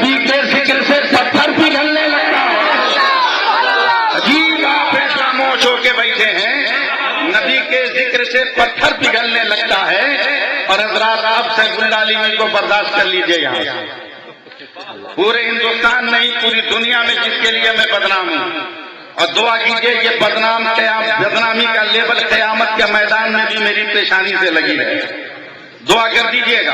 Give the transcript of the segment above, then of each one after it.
نبی کے ذکر سے پتھر پگھلنے لگتا ہے. عجیب آپ ایسا خاموش ہو کے بیٹھے ہیں، نبی کے ذکر سے پتھر پگھلنے لگتا ہے. اور حضرات آپ سیف اللہ علیمی کو برداشت کر لیجئے. یہاں پورے ہندوستان نہیں، پوری دنیا میں جس کے لیے میں بدنام ہوں، اور دعا کیجئے یہ بدنامی کا لیبل قیامت کے میدان میں بھی میری پیشانی سے لگی رہے. دعا کر دیجئے گا.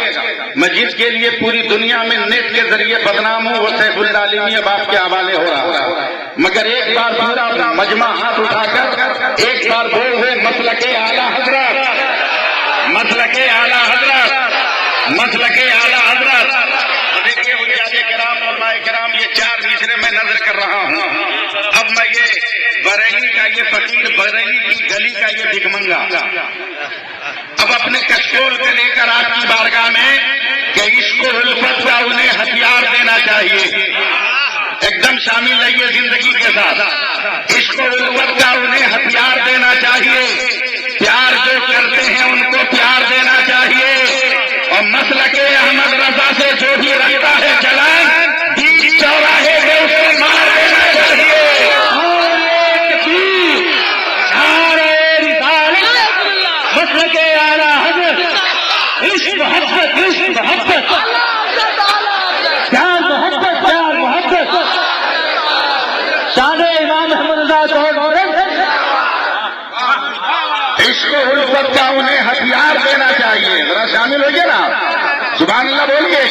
میں جس کے لیے پوری دنیا میں نیٹ کے ذریعے بدنام ہوں وہ سیف اللہ علیمی اب آپ کے حوالے ہو رہا ہے. مگر ایک بار پورا مجمع ہاتھ اٹھا کر ایک بار بول ہوئے مسلک اعلیٰ حضرت، مسلک اعلیٰ حضرت، مسلک اعلیٰ حضرت. دیکھیے حجاج کرام علماء کرام، یہ 4 مصرے میں نظر کر رہا ہوں. اب میں یہ بریلی کا یہ فقیر، بریلی کی گلی کا یہ بھکمنگا اب اپنے کشکول کو لے کر آپ کی بارگاہ میں کہ عشق و الفت کا انہیں ہتھیار دینا چاہیے. ایک دم شامل رہیے زندگی کے ساتھ. عشق و الفت کا انہیں ہتھیار دینا چاہیے. پیار جو کرتے ہیں ان کو پیار دینا چاہیے. اور مسلک احمد رضا سے جو بھی رکھتا ہے چلان، بیچ چوراہے سے اس کو مار دینا چاہیے. مسلک اعلیٰ حضرت، عشق محبت، عشق محبت، پیار محبت، پیار محبت، شان امام احمد رضا عشق و الفت کا انہیں ہتھیار دینا چاہیے. ذرا شامل ہوئیے نا، سبحان اللہ بولیے.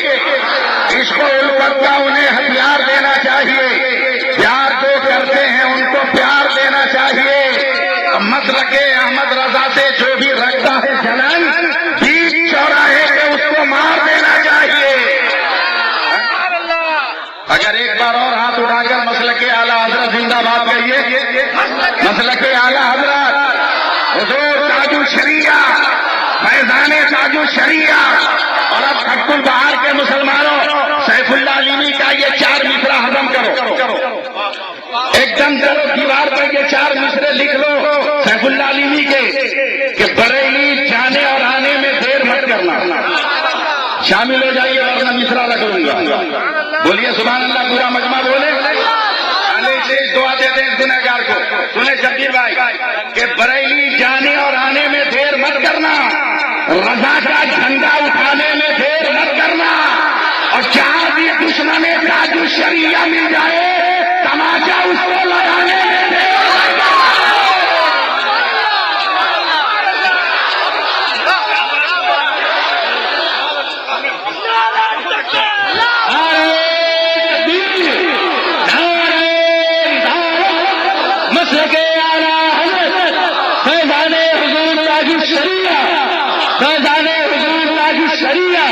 عشق و الفت کا انہیں ہتھیار دینا چاہیے. پیار جو کرتے ہیں ان کو پیار دینا چاہیے. مسلک احمد رضا سے جو بھی رکھتا ہے جلن، بیچ چوراہے سے اس کو مار دینا چاہیے. اگر ایک بار اور ہاتھ اٹھا کر مسلک اعلیٰ حضرت زندہ باد کریے. مسلک اعلیٰ حضرت، حضور تاج الشریعہ، فیضان تاج الشریعہ. اور اب خط البہار کے مسلمانوں، سیف اللہ علیمی کا یہ 4 مصرع ہضم کرو. ایک دم دیوار پر یہ 4 مصرے لکھ لو سیف اللہ علیمی کے کہ بریلی جانے اور آنے میں دیر مت کرنا. شامل ہو جائیے اور میں مصرع رکھ لوں گا. بولیے سبحان اللہ. پورا مجمع بولے. سے دعا دیتے ہیں گنہگار کو. سنیں شبیر بھائی کہ بریلی جانے اور آنے میں دیر مت کرنا، رضا کا جھنڈا اٹھانے میں دیر مت کرنا. اور جہاں بھی دشمن تاج الشریعہ مل جائے تماشا اس کو لگانے میں دیر مت کرنا. مسلک اعلیٰ حضرت، فیضان حضور تاج الشریعہ، فیضان حضور تاج الشریعہ،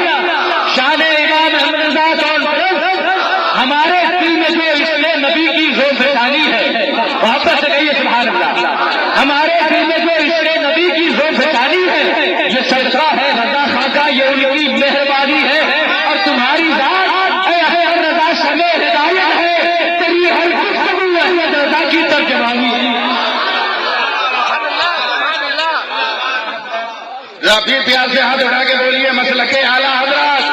شان امام احمد رضا کانفرنس. ہمارے دل میں جو عشق نبی کی زور فشانی ہے، واپس سے کہیے سبحان اللہ. ہمارے دل میں جو عشق نبی کی زور فشانی ہے، یہ صدقہ ہے رضا خاں کا، یہ ان کی مہربانی ہے. اور تمہاری ذات اے احمد رضا شمع ہدایت ہے. تیری ہر گفتگو احمد رضا کی ترجمانی ہے. پھر پیار سے ہاتھ اٹھا کے بولیے مسلک اعلیٰ حضرت،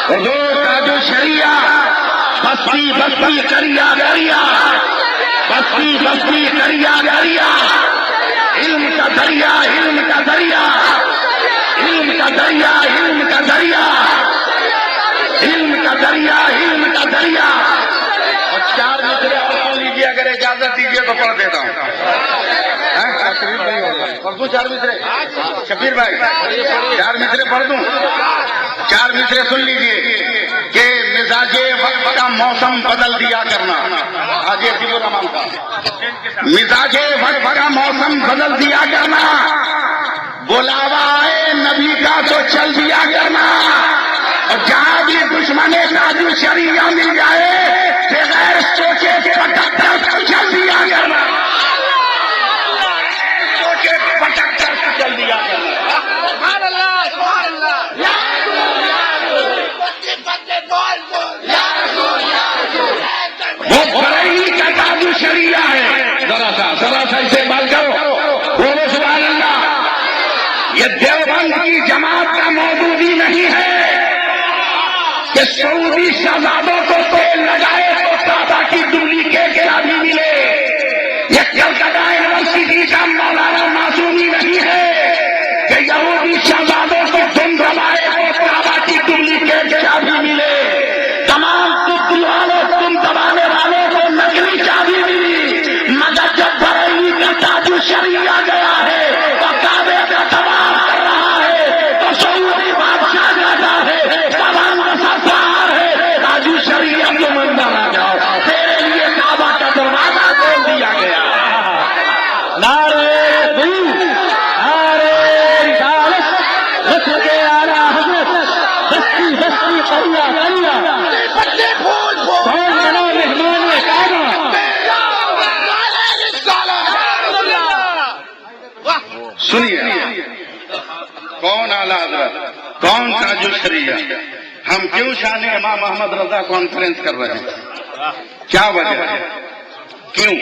حضور تاج الشریعہ. بستی بستی کریا گریا، بستی بستی کریا گریا. علم کا دریا، علم کا دریا، علم کا دریا، علم کا دریا، علم کا دریا، علم کا دریا. اور 4 مصرے اور سن لیجیے، اگر اجازت دیجیے تو پڑھ دیتا ہوں. پڑھ 4 مصرے شبیر بھائی، 4 مصرے پڑھ دوں. 4 مصرے سن لیجیے کہ مزاج وقت کا موسم بدل دیا کرنا. آج عجیب الرحمان کا مزاج وقت کا موسم بدل دیا کرنا. بلاوا آئے نبی کا تو چل دیا کرنا. اور جہاں بھی دشمن تاج الشریعہ مل جائے بغیر سوچے پٹک کر چل دیا کرنا. سوچے پٹک کر چل دیا کرنا. وہ بریلی کا تاج الشریعہ ہے. ذرا سا استعمال کرو. بولو سبحان اللہ. یہ دیوبند کی جماعت کا موجود ہی نہیں ہے کہ سعودی شہزادوں کو تیل لگائے تو صحابہ کی ڈپلیکیٹ چابی ملے. یہ کلکتہ یونیورسٹی کا مولانا معصومی نہیں ہے کہ یہودی شہزادوں کو دھن دھمائے تو صحابہ کی ڈپلیکیٹ چابی ملے. تمام کفر والوں تم دبانے والوں کو نقلی چابی ملی، مگر جب بریلی کا تاج الشریعہ گیا ہے تو کعبے کا تمام کر رہا ہے تو سعودی بادشاہ جاتا ہے تمام کا سردار ہے تاج الشریعہ کو مندر آ جاؤ، تیرے لیے کعبہ کا دروازہ کھول دیا گیا. نعرہ تکبیر، نعرہ رسالت، نصر کے اعلیٰ حضرت بستی بستی قریہ قریہ کون بنا مہمان کعبہ. سنیے کون اعلیٰ حضرت، کون تاج الشریعہ، ہم کیوں شان امام محمد رضا کانفرنس کر رہے ہیں؟ کیا وجہ ہے؟ کیوں؟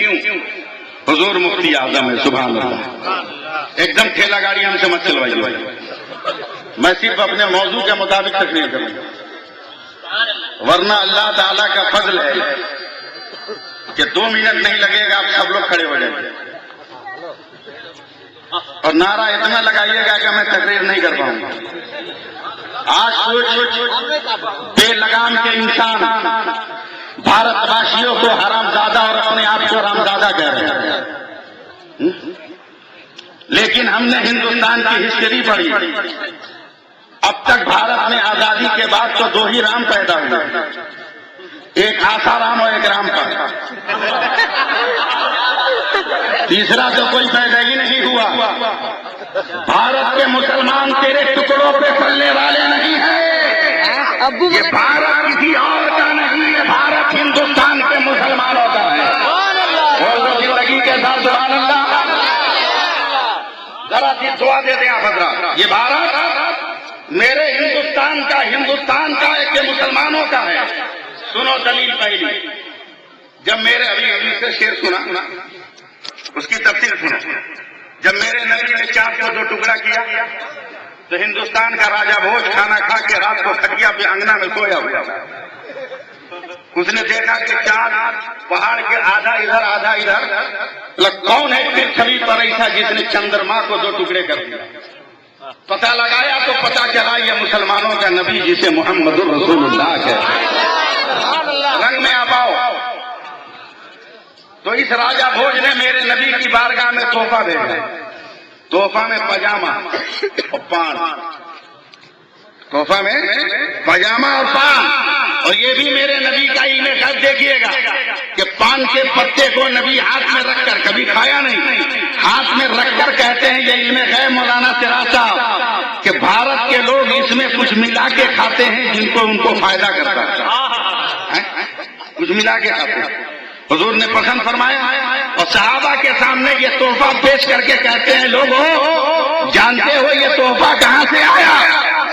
حضور مفتی اعظم ہے، سبحان اللہ. ایک دم ٹھیلا گاڑی ہم سے مت چلوائیے، میں صرف اپنے موضوع کے مطابق تقریر کروں گا، ورنہ اللہ تعالیٰ کا فضل ہے کہ 2 منٹ نہیں لگے گا، آپ سب لوگ کھڑے ہو جائیں گے اور نعرہ اتنا لگائیے گا کہ میں تقریر نہیں کر پاؤں گا. آج سوچ بے لگام کے انسان بھارت واسیوں کو حرامزادہ اور اپنے آپ کو رامزادہ کہہ رہے ہیں، لیکن ہم نے ہندوستان کی ہسٹری پڑھی. اب تک بھارت میں آزادی کے بعد تو 2 ہی رام پیدا ہوئے، ایک آسا رام اور ایک رام کا، تیسرا تو کوئی پیدا ہی نہیں ہوا. بھارت کے مسلمان تیرے ٹکڑوں پہ پلنے والے نہیں ہیں. یہ بھارت کسی اور کا نہیں ہے، بھارت ہندوستان کے مسلمانوں کا ہے. بولو زندگی کے ساتھ سبحان اللہ. ذرا سی دعا دے دیں آپ حضرات. یہ بھارت میرے ہندوستان کا ہے کہ مسلمانوں کا ہے. سنو دلیل پہلی. جب میرے ابھی سے شعر سنا، اس کی تفصیل سنو. جب میرے نبی نے چاند کو 2 ٹکڑا کیا تو ہندوستان کا راجا بھوج کھانا کھا کے رات کو کھٹیا پہ انگنا میں سویا ہوا. اس نے دیکھا کہ چاند پہاڑ کے آدھا ادھر آدھا ادھر. کون ہے پھر چھوی پر ایسا جس نے چندرما کو 2 ٹکڑے کر دیا؟ پتہ لگایا تو پتہ چلا یہ مسلمانوں کا نبی جسے محمد رسول اللہ کہتے ہیں. رنگ میں آپ آؤ. تو اس راجا بھوج نے میرے نبی کی بارگاہ میں تحفہ بھیجا. تحفہ میں پاجامہ اور پان، تحفہ میں پاجامہ اور پان. اور یہ بھی میرے نبی کا علم غیب دیکھیے گا کہ پان کے پتے کو نبی ہاتھ میں رکھ کر، کبھی کھایا نہیں، ہاتھ میں رکھ کر کہتے ہیں، یہ علم غیب مولانا سراج صاحب، کہ بھارت کے لوگ اس میں کچھ ملا کے کھاتے ہیں جن کو ان کو فائدہ کرتا ہے. کچھ ملا کے کھاتے ہیں. حضور نے پسند فرمایا اور صحابہ کے سامنے یہ تحفہ پیش کر کے کہتے ہیں، لوگوں جانتے ہو یہ تحفہ کہاں سے آیا؟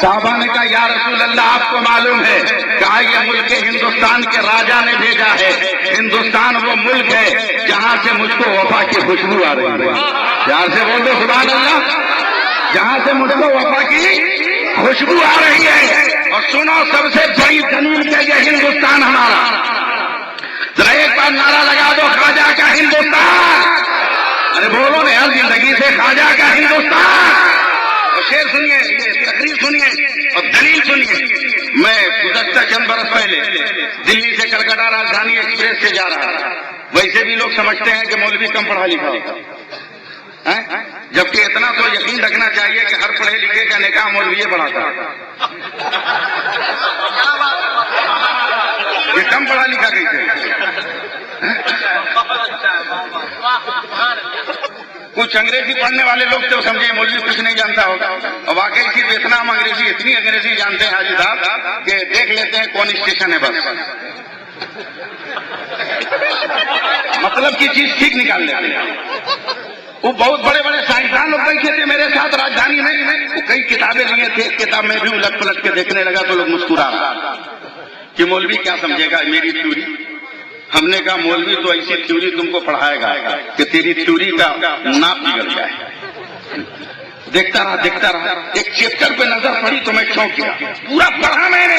صحابہ نے کہا یا رسول اللہ آپ کو معلوم ہے. کہا یہ ملک ہندوستان کے راجا نے بھیجا ہے. ہندوستان وہ ملک ہے جہاں سے مجھ کو وفا کی خوشبو آ رہی ہے. جہاں سے بول دو سبحان اللہ، جہاں سے مجھ کو وفا کی خوشبو آ رہی ہے. اور سنو سب سے بڑی دلیل ہے یہ ہندوستان ہمارا. ذرا ایک بار نعرہ لگا دو، خواجہ کا ہندوستان. ارے بولو نا یار، زندگی سے خواجہ کا ہندوستان. اور شعر سنیے، تقریر سنیے اور دلیل سنیے. میں گزشتہ چند برس پہلے دلی سے کلکتہ راجدھانی ایکسپریس سے جا رہا تھا. ویسے بھی لوگ سمجھتے ہیں کہ مولوی کم پڑھا لکھا ہوتا ہے، جبکہ اتنا تو یقین رکھنا چاہیے کہ ہر پڑھے لکھے کا نکاح مولوی پڑھاتا ہے. یہ کم پڑھا لکھا کیسے؟ کچھ انگریزی پڑھنے والے لوگ تو سمجھے مولوی کچھ نہیں جانتا ہوگا، اور واقعی صرف اتنا ہم انگریزی، اتنی انگریزی جانتے ہیں حاجی صاحب کہ دیکھ لیتے ہیں کون اسٹیشن ہے بس، مطلب کی چیز ٹھیک نکال لیتے ہیں. وہ بہت بڑے بڑے سائنسدان لوگ بیٹھے تھے میرے ساتھ راجدھانی میں. وہ کئی کتابیں لیے تھے، ایک کتاب میں بھی الٹ پلٹ کے دیکھنے لگا تو لوگ مسکرا رہا کہ مولوی کیا سمجھے گا میری تھیوری. ہم نے کہا مولوی تو ایسی تھیوری تم کو پڑھائے گا کہ تیری تھیوری کا ناپ بگڑ جائے. دیکھتا رہا. ایک چیپٹر پہ نظر پڑی تو میں چونک گیا. پورا پڑھا میں نے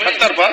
71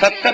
70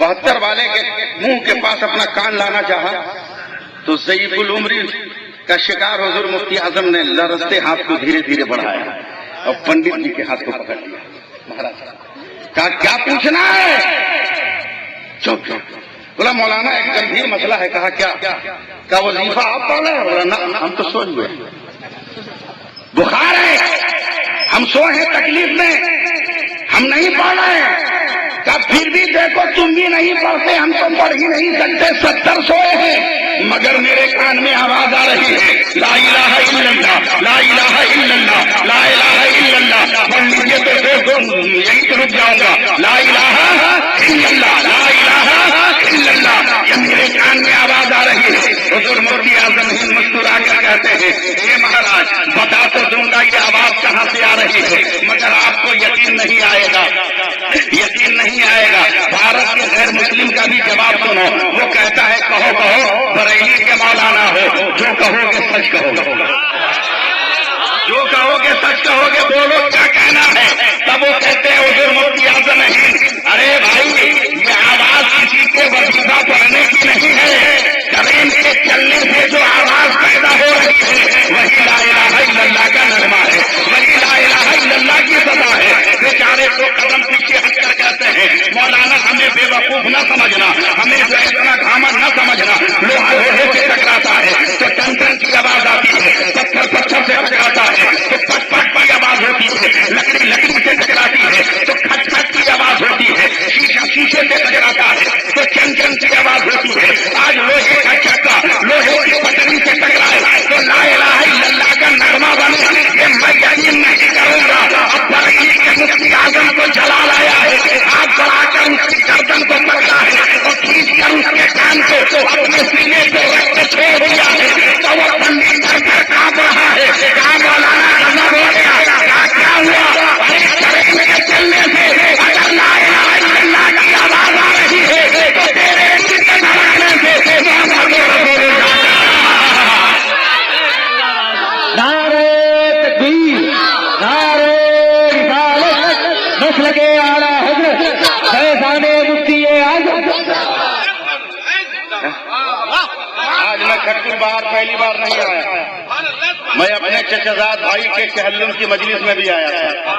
72 والے کے منہ کے پاس اپنا کان لانا چاہا تو ضعیف العمری کا شکار حضور مفتی اعظم نے لرزتے ہاتھ کو دھیرے دھیرے بڑھایا اور پنڈت جی کے ہاتھ کو پکڑ لیا. مہاراج کہا کیا پوچھنا ہے؟ چپ چپ. بولا مولانا ایک گمبھیر مسئلہ ہے. کہا کیا وظیفہ آپ پڑھ رہے ہیں؟ بولا نہ ہم تو سوئے ہوئے ہیں, بخار ہے, ہم سوئے ہیں تکلیف میں, ہم نہیں پڑھ رہے ہیں. کب پھر بھی دیکھو تم بھی نہیں پڑھتے, ہم تو پڑھ ہی نہیں سکتے, 70 سوئے ہیں. مگر میرے کان میں آواز آ رہی ہے, لا الہ الا اللہ, لا الہ الا اللہ, لا الہ الا اللہ. پڑھ لیجیے تو دیکھو یہی تو رک جاؤں گا. لا الہ الا اللہ, لا الہ الا اللہ, یہ میرے کان میں آواز آ رہی ہے. حضور مفتی اعظم ہند مسکرا کر کہتے ہیں, اے مہاراج بتا تو دوں گا یہ آواز کہاں سے آ رہی ہے, مگر آپ کو یقین نہیں آئے گا, یقین نہیں آئے گا. بھارت کے غیر مسلم کا بھی جواب سنو. وہ کہتا ہے کہو کہو بریلی کے مولانا ہو, جو کہو گے سچ کہو گے, جو کہو گے سچ کہو گے, بولو کیا کہنا ہے. تب وہ کہتے ہیں حضور مفتی اعظم ہند, ارے بھائی یہ آواز کسی کے وظیفہ پڑھنے کی نہیں ہے, ٹرین کے چلنے سے جو آواز پیدا ہو رہی ہے وہی لا الہ الا اللہ کا نغمہ ہے, وہی لا الہ الا اللہ کی سزا ہے. بیچارے کو قدم پیچھے ہٹ کر کہتے ہیں مولانا ہمیں بے وقوف نہ سمجھنا, ہمیں جو اتنا گھامن نہ سمجھنا. لوہا لوہے سے ٹکراتا ہے تو ٹن ٹن کی آواز آتی ہے, پتھر پتھر سے ٹکراتا ہے تو پٹ پٹ کی آواز ہوتی ہے, لکڑی لکڑی سے ٹکراتی ہے تو کھٹ کھٹ کی آواز ہوتی ہے, شیشہ شیشے سے ٹکراتا ہے تو چن چن کی آواز ہوتی ہے. آج لوہے کا چکا لوہے کی پٹری سے ٹکرائے تو لا الہ الا اللہ کا نغمہ بنے, یہ میں یقین نہیں کروں گا. اب بریلی کے مفتی اعظم کو جلال آیا ہے, آپ بڑھا کر اس کی گردن کو پکڑا ہے اور کھینچ کر اس کے کان کو اپنے سینے سے رکھ چھوڑ دیا ہے تو وہ پنڈت گھر گھر کانپ رہا ہے. کہاں مولانا غضب ہو گیا, کیا ہوا؟ ارے ٹرین کے چلنے سے اگر لا الہ الا اللہ کی آواز آ رہی ہے تو تیرے کے زمانے سے محمد رسول اللہ. نعرے تکبیر, نعرے رسالت, مسلک اعلیٰ حضرت فیضان مفتی اعظم. آج میں کھٹکل باہر پہلی بار نہیں آیا, میں اپنے چچزاد بھائی کے چہلم کی مجلس میں بھی آیا تھا.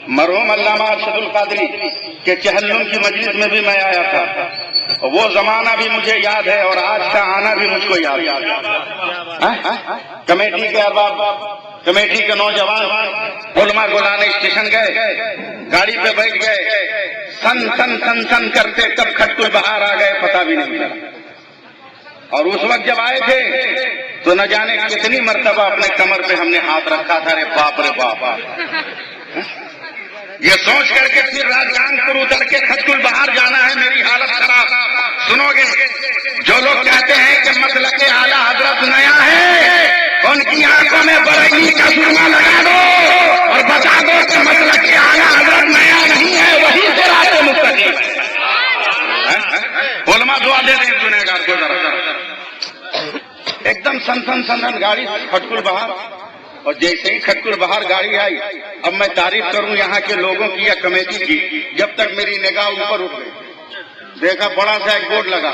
مرحوم علامہ ارشد القادری کے چہلم کی مجلس میں بھی میں آیا تھا. وہ زمانہ بھی مجھے یاد ہے اور آج کا آنا بھی مجھ کو یاد ہے. کمیٹی کے ارباب, کمیٹی کے نوجوان علماء گولانے اسٹیشن گئے, گاڑی پہ بیٹھ گئے, سن سن سن سن کرتے کب کھٹکل باہر آ گئے پتہ بھی نہیں چلا. اور اس وقت جب آئے تھے تو نہ جانے کتنی مرتبہ اپنے کمر پہ ہم نے ہاتھ رکھا تھا. رے باپ رے باپ, یہ سوچ کر کے پھر راجگان پر اتر کے کھٹکل باہر جانا ہے, میری حالت خراب. سنو گے جو لوگ کہتے ہیں کہ مسلک اعلیٰ حضرت نیا ہے, ان کی آنکھوں میں بریلی کا سرما لگا دو اور بتا دو کہ مسلک اعلیٰ حضرت نیا نہیں ہے, وہی صراط مستقیم ہے. علماء دعا دے دیں گنہگار کو ذرا. ایک دم سن سن سن گاڑی کھٹکل باہر, اور جیسے ہی کھٹکل باہر گاڑی آئی, اب میں تعریف کروں یہاں کے لوگوں کی یا کمیٹی کی, جب تک میری نگاہ اوپر اٹھ گئی دیکھا بڑا سا ایک بورڈ لگا,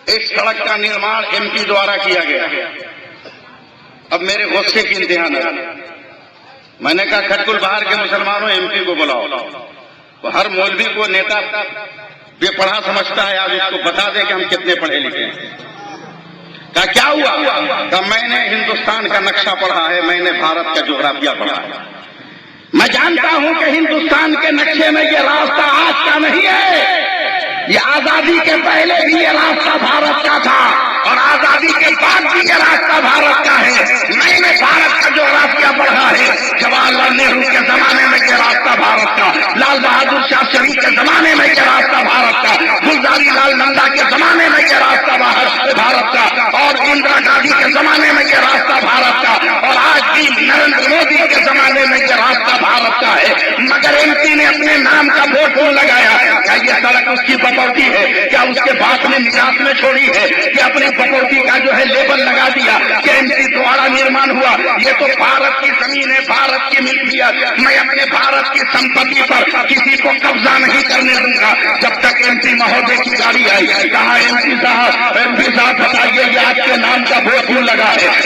اس سڑک کا نرمان ایم پی دوارا کیا گیا. اب میرے غصے کی انتہا نہ, میں نے کہا کھٹکل باہر کے مسلمانوں ایم پی کو بلاؤ. ہر مولوی کو نیتا بے پڑھا سمجھتا ہے, آج اس کو بتا دے کہ ہم کتنے پڑھے لکھے ہیں. کہا کیا ہوا؟ کہا میں نے ہندوستان کا نقشہ پڑھا ہے, میں نے بھارت کا جغرافیہ پڑھا ہے, میں جانتا ہوں کہ ہندوستان کے نقشے میں یہ راستہ آج کا نہیں ہے, یہ آزادی کے پہلے بھی یہ راستہ بھارت کا تھا اور آزادی کے بعد بھی یہ راستہ بھارت کا ہے. میں نے بھارت کا جغرافیہ پڑھا ہے, جواہر لال نہرو کے زمانے میں یہ راستہ بھارت کا, لال بہادر شاستری کے زمانے میں یہ راستہ بھارت کا, گلزاری لال نندا کے زمانے میں یہ راستہ بھارت کا, اور اندرا گاندھی کے زمانے میں یہ راستہ بھارت کا, اور آج بھی نریندر مودی کے زمانے میں یہ راستہ بھارت کا ہے. مگر ایم پی نے اپنے نام کا ووٹ لگایا, کیا یہ سڑک اس کی بپوتی ہے؟ کیا اس کے باپ نے نکاس میں چھوڑی ہے کہ اپنی بپوتی کا جو ہے لیبل لگا دیا کہ ایم پی دوارا نرمان ہوا؟ یہ تو بھارت کی زمین ہے، بھارت کی ملکیت، میں اپنے بھارت کی سمپتی پر کسی کو قبضہ نہیں کرنے دوں گا جب تک ایم پی مہودے کی گاڑی آئی۔ کہا ایم پی صاحب بتائیے یہ آپ کے نام کا ووٹ کیوں لگا ہے؟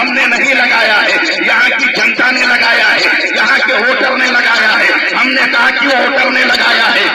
ہم نے نہیں لگایا ہے، یہاں کی جنتا نے لگایا ہے، یہاں کے ووٹر نے لگایا ہے۔ ہم نے کہا کیوں ووٹر نے لگایا ہے؟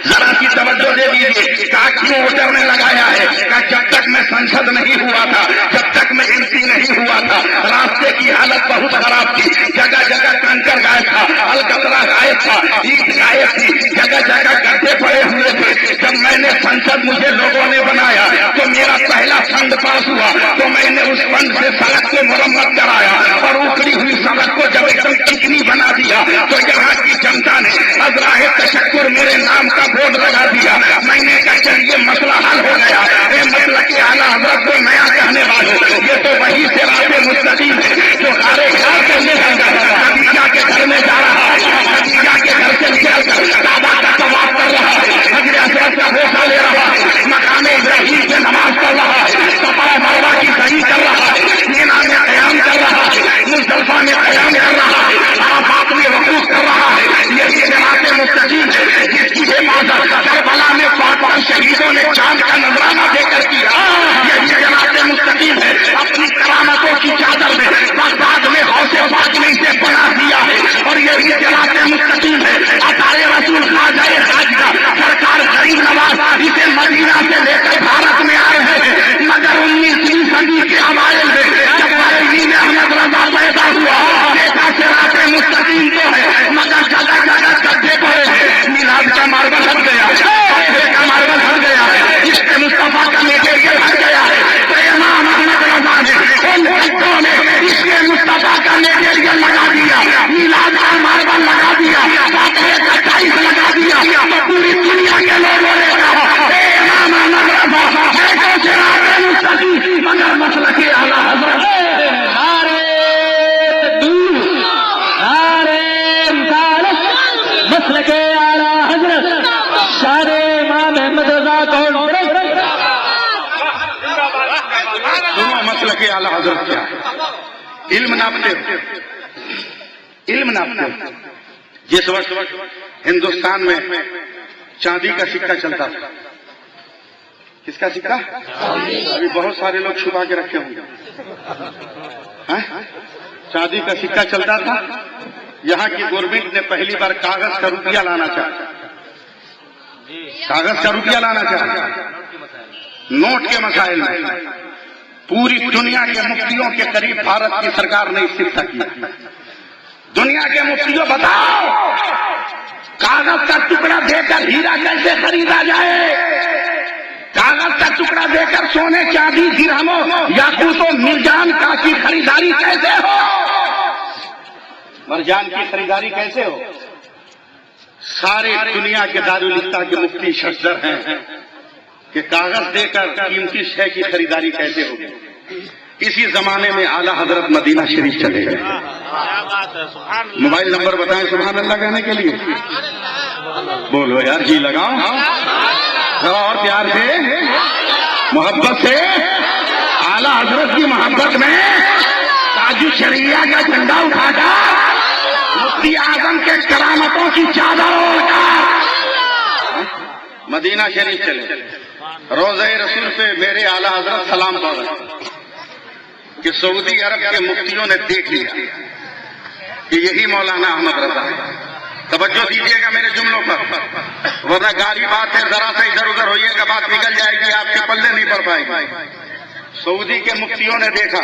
ذرا سی توجہ دے دیجیے۔ کہا کیوں ووٹر نے لگایا ہے؟ کہا جب تک میں سنسد نہیں ہوا تھا، جب تک میں ایم پی نہیں ہوا تھا، راستے کی حالت بہت خراب تھی، جگہ جگہ کنکر غائب تھا، الکترا غائب تھا، اینٹ غائب تھی، جگہ جگہ گڈھے پڑے ہوئے تھے۔ جب میں نے سنسد مجھے لوگوں نے بنایا تو میرا پہلا فنڈ پاس ہوا تو میں نے اس فنڈ سے سڑک کو مرمت کرایا اور اکھڑی ہوئی سڑک کو جب ایک دم چکنی بنا دیا تو یہاں کی جنتا نے ازراہ تشکر میرے نام کا بورڈ لگا دیا۔ میں نے کہا چلیے مسئلہ حل ہو گیا۔ اے مسئلہ کے اعلیٰ حضرت کو نیا کہنے والوں، یہ تو وہی صراط مستقیم ہے جو ہارے خیال کرنے خدیجہ کے گھر میں جا رہا ہے، خدیجہ کے گھر سے نکل کر کعبہ کا طواف کر رہا ہے، حجر اسود کا بوسہ لے رہا ہے، مقام ابراہیم سے نماز پڑھ رہا ہے، صفا مروہ کی صحیح کر رہا ہے، مینا میں قیام کر رہا ہے، مزدلفہ میں قیام کر رہا ہے، عرفات میں وقوف کر رہا ہے۔ یہی صراط مستقیم ہے جس کی حفاظت کربلا میں پانچ شہیدوں نے چاند کا نذرانہ دے کر کیا۔ یہی صراط مستقیم ہے اپنی کرامتوں کی چادر میں بغداد میں غوث پاک نے اسے بنا دیا ہے، اور یہی صراط مستقیم ہے عطائے رسول خواجہ خواجہ سرکار غریب نواز اسے مدینہ سے لے کر بھارت میں آ رہے ہیں، مگر 19ویں صدی کے اوائل میں جب میں احمد رضا پیدا ہوا دیکھا صراط مستقیم تو ہے مگر جگہ جگہ گڈھے پڑے ہیں، میلاد کا ماربل ہٹ گیا، کا ماربل ہٹ گیا، اس کے مصطفیٰ کا میٹیریل ہٹ گیا ہے۔ تو امام احمد رضا نے ان گڈھوں میں اس کے مصطفیٰ کا میٹیریل لگا دیا، میلاد کا ماربل لگا دیا، فاتحہ کا ٹائلس لگا دیا، تو پوری دنیا کے لوگوں نے کہا اے امام احمد رضا ہے تو صراط مستقیم، مگر مسلک اعلیٰ حضرت نعرہ تکبیر، نعرہ رسالت، مسلک اعلیٰ حضرت شان امام احمد رضا کون سنو مسلک اعلیٰ حضرت کیا ہے؟ علم ناپتے ہو، علم ناپتے ہو۔ جس وقت ہندوستان میں چاندی کا سکہ چلتا تھا، کس کا سکہ؟ ابھی بہت سارے لوگ چھپا کے رکھے ہوں گے۔ چاندی کا سکہ چلتا تھا، یہاں کی گورنمنٹ نے پہلی بار کاغذ کا روپیہ لانا چاہا، کاغذ کا روپیہ لانا چاہا۔ نوٹ کے مسائل میں پوری دنیا کے مفتیوں کے قریب بھارت کی سرکار نے استفتاء کیا۔ دنیا کے مفتیوں بتاؤ کاغذ کا ٹکڑا دے کر ہیرا کیسے خریدا جائے؟ کاغذ کا ٹکڑا دے کر سونے چاندی درہموں یاقوت و مرجان کا کی خریداری کیسے ہو؟ مرجان کی خریداری کیسے ہو؟ سارے دنیا کے دارالفتہ کے مفتی ششدر ہیں کہ کاغذ دے کر قیمتی شے کی خریداری کیسے ہوگی۔ اسی زمانے میں اعلیٰ حضرت مدینہ شریف چلے گئے۔ موبائل نمبر بتائیں سبحان اللہ کہنے کے لیے، بولو یار جی لگاؤ ذرا اور پیار سے محبت سے۔ اعلیٰ حضرت کی محبت میں تاج شریعہ کا جھنڈا اٹھا کر مفتی اعظم کے کرامتوں کی چادر اوڑھ کر مدینہ شریف چلے۔ روضہ رسول پہ میرے اعلیٰ حضرت سلام پڑھ رہے کہ سعودی عرب کے مفتیوں نے دیکھ لیا کہ یہی مولانا احمد رضا ہے۔ توجہ دیجیے گا میرے جملوں پر، ورنہ گالی بات ہے، ذرا سا ادھر ادھر ہوئیے گا بات نکل جائے گی، آپ کے پلے نہیں پڑ پائے گی۔ سعودی کے مفتیوں نے دیکھا،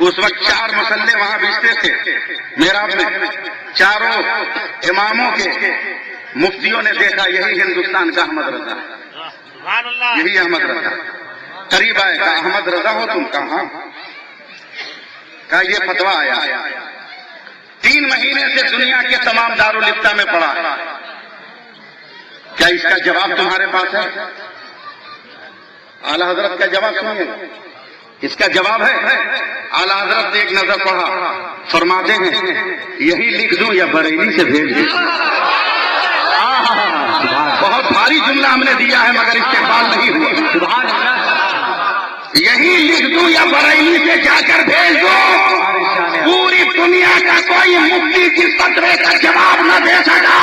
اس وقت 4 مسلے وہاں بھیجتے تھے محراب میں، چاروں اماموں کے مفتیوں نے دیکھا یہی ہندوستان کا احمد رضا ہے، یہی احمد رضا۔ قریب آئے، کہا احمد رضا ہو تم؟ کہاں؟ کہا یہ فتویٰ آیا، 3 مہینے سے دنیا کے تمام دارالفتہ میں پڑا ہے، کیا اس کا جواب تمہارے پاس ہے؟ اعلیٰ حضرت کا جواب سنیے، اس کا جواب ہے اعلیٰ حضرت نے ایک نظر پڑھا، فرماتے ہیں یہی لکھ دوں یا بریلی سے بھیج دوں؟ بہت بھاری جملہ ہم نے دیا ہے مگر استقبال نہیں ہوا. سبحان اللہ. یہی لکھ دوں یا بریلی سے جا کر بھیج دوں؟ پوری دنیا کا کوئی مفتی کی فتوے کا جواب نہ دے سکا.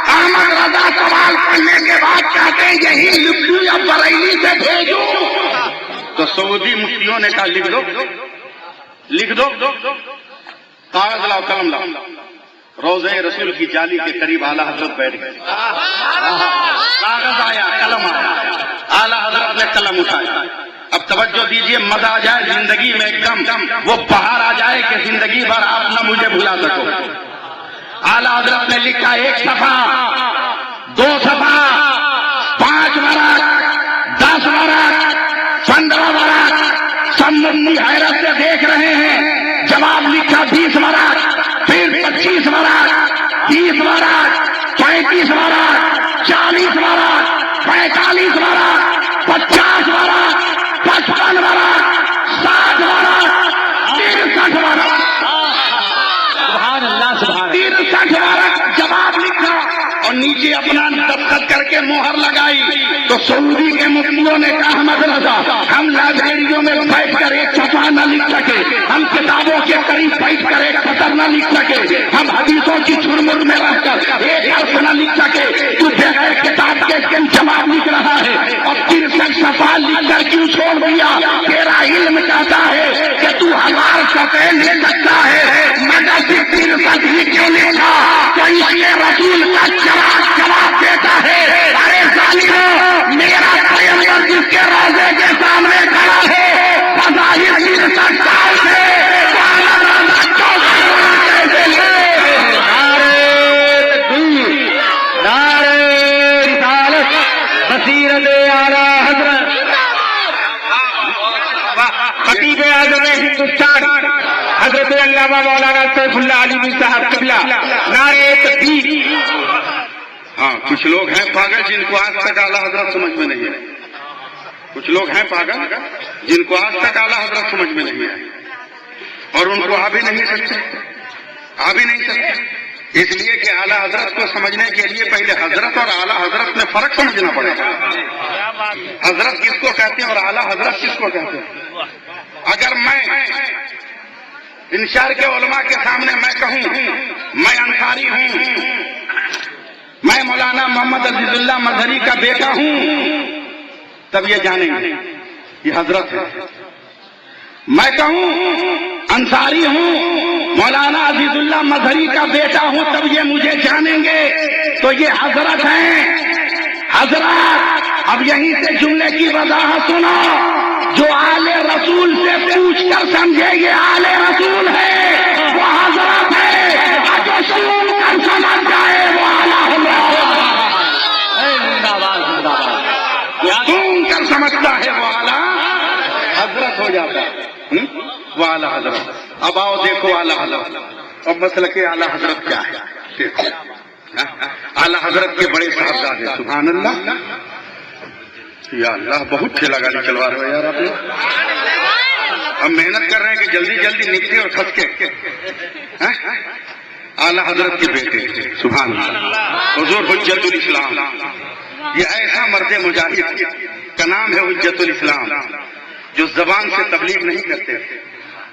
احمد رضا سوال کرنے کے بعد کہتے ہیں یہی لکھ دوں یا بریلی سے بھیجوں؟ تو سعودی مفتیوں نے کہا لکھ دو، لکھ دو. کاغذ لاؤ، قلم لاؤ. روضہ رسول کی جالی کے قریب اعلیٰ حضرت بیٹھ گئے. کاغذ آیا، قلم آیا، اعلیٰ حضرت نے قلم اٹھایا. اب توجہ دیجئے، مزہ آ جائے زندگی میں، ایک دم وہ بہار آ جائے کہ زندگی بھر آپ نہ مجھے بھلا سکو. اعلیٰ حضرت نے لکھا 1 صفحہ، 2 صفحہ، 5 ورق، 10 ورق، 15 ورق. سب مفتی حیرت سے دیکھ رہے ہیں. جواب لکھا 20 ورق، پھر 25 ورق، 30 ورق، 35 ورق، 40 ورق، 45 ورق، 50 ورق، 55 ورق، 60 ورق، 63 ورق. سبحان اللہ. سبحان 63 ورق جواب لکھا اور نیچے اپنا دستخط کر کے مہر لگائی. تو سعودی کے مفتیوں نے کہا احمد رضا، ہم لائبریریوں میں بیٹھ کر 1 صفحہ نہ لکھ سکے، ہم کتابوں کے قریب بیٹھ کر 1 سطر نہ لکھ سکے، ہم حدیثوں کی چرمر میں رہ کر 1 حرف نہ لکھ سکے. تو بغیر کتاب کے جواب لکھ رہا ہے اور 63 صفحہ لکھ کر کیوں چھوڑ دیا؟ تیرا علم کہتا ہے کہ تو 1000 صفحے لے سکتا ہے، مگر صرف 63 ہی کیوں لکھا؟ تو اس لیے رسول کا جواب دیتا ہے، ارے ظالموں، میرا پیغمبر جس کے روضے کے سامنے کھڑا ہے فضائل کی سرکار سے بصیرت اعلیٰ حضرت خطیب اعظم ہندوستان حضرت علامہ مولانا سیف اللہ علیوی صاحب قبلہ نعرہ تکبیر. ہاں، کچھ لوگ ہیں پاگل جن کو آج تک اعلیٰ حضرت سمجھ میں نہیں ہے. کچھ لوگ ہیں پاگل جن کو آج تک اعلیٰ حضرت سمجھ میں نہیں ہے اور ان کو آ بھی نہیں سکتے، آ بھی نہیں سکتے. اس لیے کہ اعلیٰ حضرت کو سمجھنے کے لیے پہلے حضرت اور اعلیٰ حضرت میں فرق سمجھنا پڑے گا. حضرت کس کو کہتے ہیں اور اعلیٰ حضرت کس کو کہتے ہیں؟ اگر میں ان شہر کے علماء کے سامنے میں کہوں میں انصاری ہوں، میں مولانا محمد عزیز اللہ مظہری کا بیٹا ہوں، تب یہ جانیں گے یہ حضرت ہے. میں کہوں انصاری ہوں، مولانا عزیز اللہ مظہری کا بیٹا ہوں، تب یہ مجھے جانیں گے تو یہ حضرت ہیں. حضرات اب یہیں سے جملے کی وضاحت سنو. جو آل رسول سے پوچھ کر سمجھے یہ آل رسول ہے وہ حضرت ہے، اور جو سن کر سمجھ جائے وہ اعلیٰ سن کر سمجھتا ہے وہ اعلیٰ حضرت ہو جاتا ہے. وہ اعلیٰ حضرت. اب آؤ دیکھو اعلیٰ حضرت. اب مسلک اعلیٰ حضرت کیا ہے؟ اعلیٰ حضرت کے بڑے صاحبزادے. سبحان اللہ، یا اللہ، بہت ٹھیلا گاڑی چلوا رہے ہو یار آپ لوگ. ہم محنت کر رہے ہیں کہ جلدی جلدی نکلے اور کھس کے. اعلیٰ حضرت کے بیٹے سبحان اللہ حضور حجت الاسلام. یہ ایسا مرد مجاہد کا نام ہے حجت الاسلام، جو زبان سے تبلیغ نہیں کرتے تھے،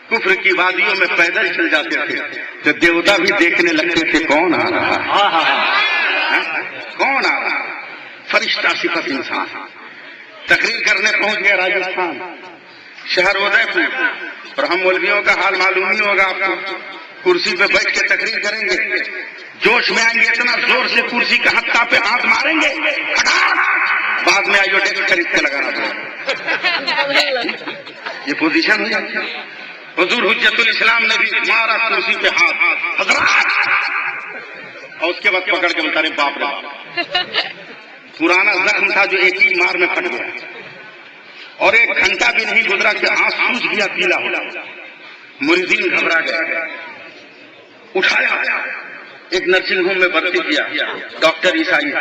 کفر کی وادیوں میں پیدل چل جاتے تھے تو دیوتا بھی دیکھنے لگتے تھے کون آ رہا ہے، کون آ رہا. فرشتہ صفت انسان. تقریر کرنے پہنچ گئے راجستھان شہر ادے پور، اور ہم مولویوں کا حال معلوم نہیں ہوگا آپ کو. کرسی پہ بیٹھ کے تقریر کریں گے، جوش میں آئیں گے، اتنا زور سے کرسی کا ہتھا پہ ہاتھ ماریں گے، بعد میں آئیو ٹیکس خرید کے لگانا پڑے. یہ پوزیشن ہو جاتی ہے. حضور حجت الاسلام نے بھی مارا کرسی پہ ہاتھ حضرات، اور اس کے بعد پکڑ کے بتا رہے باپ رے باپ. پرانا زخم تھا جو ایک ہی مار میں پھٹ گیا، اور 1 گھنٹہ بھی نہیں گزرا کہ آنکھ سوج گیا، پیلا ہو گیا. مریدین گھبرا گئے، اٹھایا، ایک نرسنگ ہوم میں بھرتی کیا. ڈاکٹر عیسائی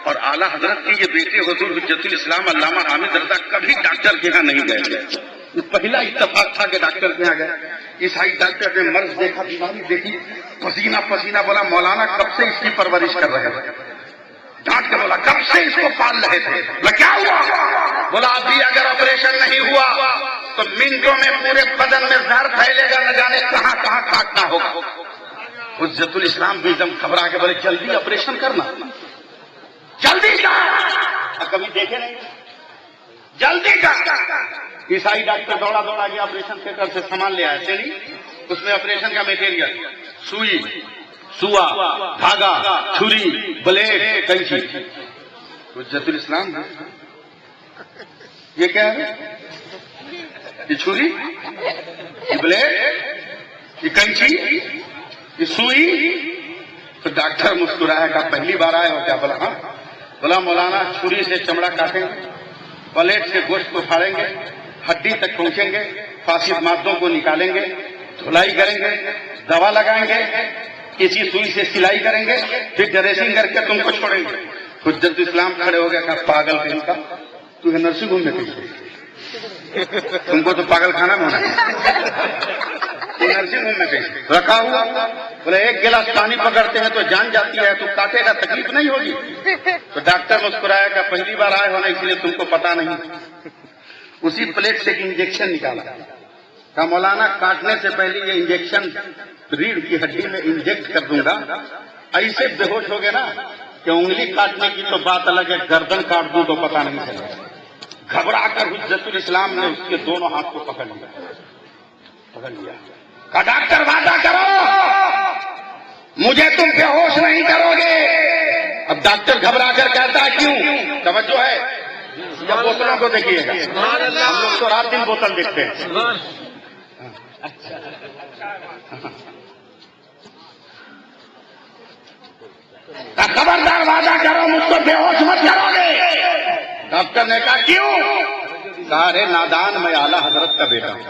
اور اعلیٰ حضرت کے یہ بیٹے حضور حجت الاسلام علامہ حامد رضا کبھی ڈاکٹر کے یہاں نہیں گئے. یہ پہلا اتفاق تھا کہ ڈاکٹر کے یہاں گئے. عیسائی ڈاکٹر نے مرض دیکھا, بیماری دیکھی, پسینہ پسینہ, بولا مولانا کب سے اس کی پرورش کر رہے ہیں؟ ڈانٹ کے بولا کب سے اس کو پال رہے تھے؟ بولا کیا ہوا؟ بولا ابھی اگر آپریشن نہیں ہوا تو منٹوں میں پورے بدن میں زہر پھیلے گا, نہ جانے کہاں کہاں کاٹنا ہوگا. حجت الاسلام بھی ایک دم گھبرا کے بولے جلدی آپریشن کرنا, جلدی کا, کبھی دیکھے نہیں, جلدی کا. عیسائی ڈاکٹر دوڑا دوڑا گیا, آپریشن تھیٹر سے سامان لے آئے, چلی اس میں آپریشن کا میٹیریل, سوئی, سوا, دھاگا, چھری, بلیڈ, کینچی. حجت الاسلام یہ کیا ہے؟ یہ چھری, یہ بلیڈ, یہ کینچی, یہ سوئی. تو ڈاکٹر مسکرایا, کہا پہلی بار آئے ہو کیا؟ بولا ہاں. بولا مولانا چھری سے چمڑا کاٹیں گے, پلیٹ سے گوشت کو پھاڑیں گے, ہڈی تک پہنچیں گے, فاسد مادوں کو نکالیں گے, دھلائی کریں گے, دوا لگائیں گے, کسی سوئی سے سلائی کریں گے, پھر ڈریسنگ کر کے تم کو چھوڑیں گے. حجت اسلام کھڑے ہو گیا, کہا پاگل کہیں کا, تو ہے نرسنگ ہوم میں کہیں, تم کو تو پاگل کھانا میں نرسنگ ہوم میں کہیں رکھا ہوا. بولے ایک گلاس پانی پکڑتے ہیں تو جان جاتی ہے, تو کاٹے گا تکلیف نہیں ہوگی. تو ڈاکٹر مسکرایا, کہ پہلی بار آئے ہونا اس لیے تم کو پتا نہیں. اسی پلیٹ سے ایک انجیکشن نکالا, کہا مولانا کاٹنے سے پہلے یہ انجیکشن ریڑھ کی ہڈی میں انجیکٹ کر دوں گا, ایسے بے ہوش ہو گئے نا کہ انگلی کاٹنے کی تو بات الگ ہے, گردن کاٹ دوں تو پتا نہیں چلے. گھبرا کر حجت الاسلام نے اس کے دونوں ہاتھ کو پکڑ لیا. کہا ڈاکٹر وعدہ کرو مجھے تم بے ہوش نہیں کرو گے. اب ڈاکٹر گھبرا کر کہتا ہے کیوں؟ توجہ ہے, جب بوتلوں کو دیکھیے گا, ہم لوگ تو رات دن بوتل دیکھتے ہیں. خبردار وعدہ کرو مجھ کو بے ہوش مت کرو گے. ڈاکٹر نے کہا کیوں؟ کہا رے نادان میں اعلیٰ حضرت کا بیٹا ہوں,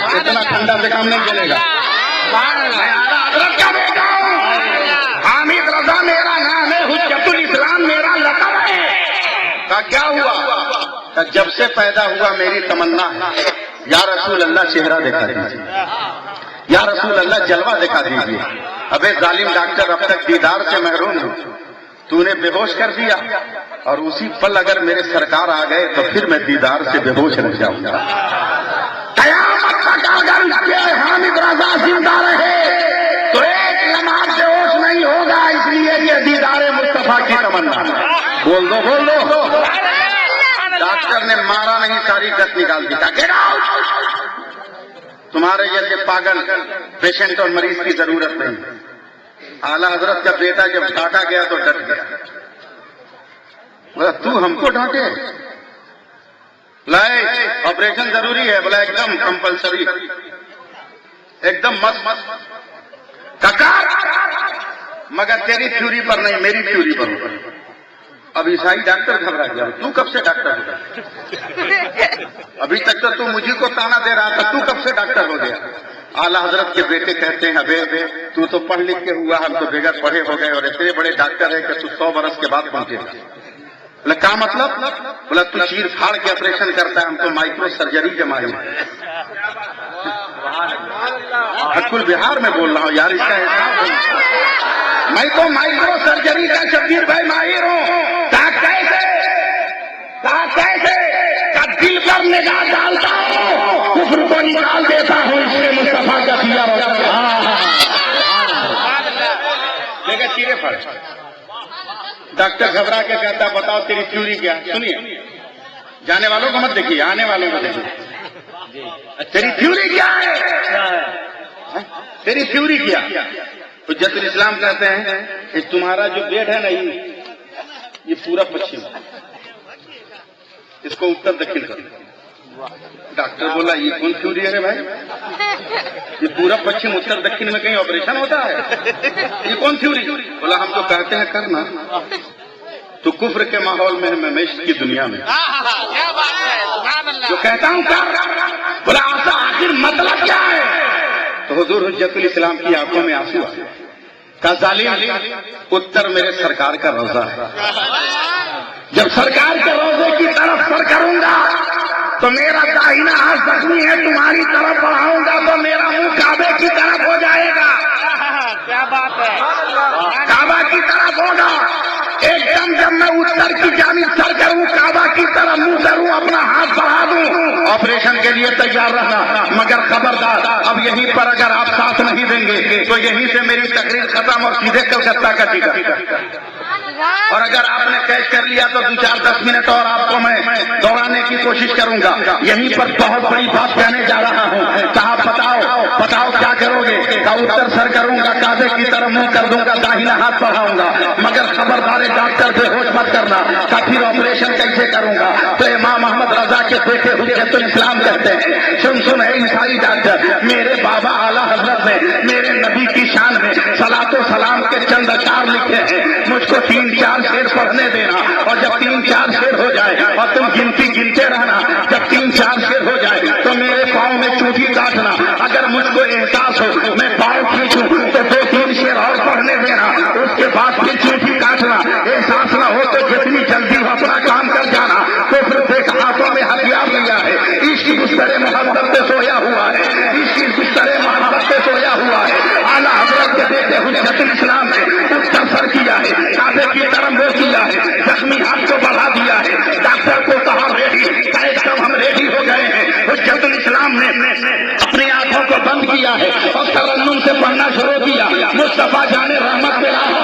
اتنا ٹھنڈا سے کام نہیں چلے گا. میں اعلیٰ حضرت کا بیٹا ہوں, حامد رضا میرا نام ہے, حجت الاسلام میرا لقب ہے. کہا کیا ہوا؟ کہا جب سے پیدا ہوا میری تمنا ہے یا رسول اللہ چہرہ دکھا دیجیے, یا رسول اللہ جلوہ دکھا دیجیے. ابے ظالم ڈاکٹر اب تک دیدار سے محروم ہوں, تو نے بے ہوش کر دیا, اور اسی پل اگر میرے سرکار آ گئے تو پھر میں دیدار سے بے ہوش رہ جاؤں گا. قیامت تک اگر یہ حامد رضا زندہ رہے تو ایک لمحہ بے ہوش نہیں ہوگا, اس لیے یہ دیدار مصطفیٰ کی تمنا. بول دو بول دو. ڈاکٹر نے مارا نہیں, ساری گت نکال دی. گیٹ آؤٹ, تمہارے جیسے پاگل پیشنٹ اور مریض کی ضرورت نہیں. اعلیٰ حضرت کا بیٹا جب ڈانٹا گیا تو ڈٹ گیا. بولا تو ہم کو ڈانٹے؟ لائے آپریشن ضروری ہے. بولا ایک دم کمپلسری, ایک دم مت. مگر تیری تھیوری پر نہیں, میری تھیوری پر. اب عیسائی ڈاکٹر گھبرا گیا, تو کب سے ڈاکٹر ہو گیا؟ ابھی تک تو مجھے کو تانا دے رہا تھا, تو کب سے ڈاکٹر ہو گیا؟ اعلیٰ حضرت کے بیٹے کہتے ہیں ابے تو تو پڑھ لکھ کے ہوا, ہم تو بغیر پڑھے ہو گئے, اور اتنے بڑے ڈاکٹر ہے کہ تو 100 برس کے بعد پہنچے. بولا کیا مطلب؟ بولا تو چیر پھاڑ کے آپریشن کرتا ہے, ہم تو مائکرو سرجری کے ماہر ہیں. کل بہار میں بول رہا ہوں یار, اس کا احساس میں تو مائکرو سرجری کا شبیر بھائی ماہر ہوں. کیسے دل پر نگاہ ڈالتا ہوں, کفر کو نکال دیتا ہوں, اس نے مصطفیٰ کا دیا دیکھا چیرے پھڑ. ڈاکٹر گھبرا کے کہتا بتاؤ تیری تھیوری کیا؟ سنیے, جانے والوں کو مت دیکھیے, آنے والوں کو دیکھیے. تیری تھیوری کیا ہے؟ تیری تھیوری کیا؟ حجت الاسلام کہتے ہیں کہ تمہارا جو بیڈ ہے نا یہ پورا پچھم, اس کو اتر دکھن کر. ڈاکٹر بولا یہ کون تھیوری ہے بھائی؟ یہ پورا پچھم اتر دکھن میں کہیں آپریشن ہوتا ہے؟ یہ کون تھیوری؟ بولا ہم تو کہتے ہیں کرنا, تو کفر کے ماحول میں میں معیشت کی دنیا میں جو کہتا ہوں کر. بولا آخر مطلب کیا ہے؟ تو حضور حجت الاسلام کی آنکھوں میں آنسو آئے. کہا ظالم, اتر میرے سرکار کا روضہ ہے, جب سرکار کے روضے کی طرف سر کروں گا تو میرا داہنا ہاتھ زخمی ہے تمہاری طرف بڑھاؤں گا تو میرا منہ کعبے کی طرف ہو جائے گا. کیا بات ہے. کعبہ کی طرف ہوگا. ایک دم جب میں اتر کی جانب سر کروں کعبہ کی طرف منہ کروں اپنا ہاتھ بڑھا دوں آپریشن کے لیے تیار رہنا. مگر خبردار اب یہیں پر اگر آپ ساتھ نہیں دیں گے تو یہیں سے میری تقریر ختم اور سیدھے کلکتہ کا ٹکٹ. اور اگر آپ نے کیچ کر لیا تو 2-4-10 منٹ اور آپ کو میں دوڑانے کی کوشش کروں گا. یہیں پر بہت بڑی بات کہنے جا رہا ہوں. صاحب بتاؤ کیا کرو گے؟ اتر سر کروں گا کعبے کی طرف منہ کر دوں گا داہنا ہاتھ بڑھاؤں گا. مگر خبردار ڈاکٹر بے ہوش مت کرنا. پھر آپریشن کیسے کروں گا؟ تو امام احمد رضا کے بیٹے حجت الاسلام کہتے ہیں سن ہے عیسائی ڈاکٹر میرے بابا اعلیٰ حضرت نے میرے نبی کی شان میں صلاۃ و سلام کے چند اشعار لکھے ہیں. مجھ کو 3-4 شعر پڑھنے دینا اور جب 3-4 شعر ہو جائے اور تم گنتے رہنا. جب 3-4 شعر ہو جائے تو میرے پاؤں میں چوٹی کاٹنا. اگر مجھ کو احساس ہو میں پاؤں کھینچوں تو 2-3 شعر اور پڑھنے دینا. اس کے بعد پھر چوٹی کاٹنا. احساس نہ ہو تو جتنی جلدی ہو اپنا کام کر جانا. تو پھر دیکھ ہاتھوں میں ہتھیار لیا ہے. عشق گسترے محبت سے سویا ہوا ہے. عشق گسترے محبت سے سویا ہوا ہے. اعلیٰ حضرت کے بیٹے حجت الاسلام نے اتر سر کیا ہے کعبے کی طرف وہ کیا ہے زخمی ہاتھ کو بڑھا دیا ہے. ڈاکٹر کو کہا ریڈی ایک دم ہم ریڈی ہو گئے ہیں. حجت الاسلام نے اپنی آنکھوں کو بند کیا ہے اور ترنم سے پڑھنا شروع کیا. مصطفیٰ جانے رحمت پہ لاکھوں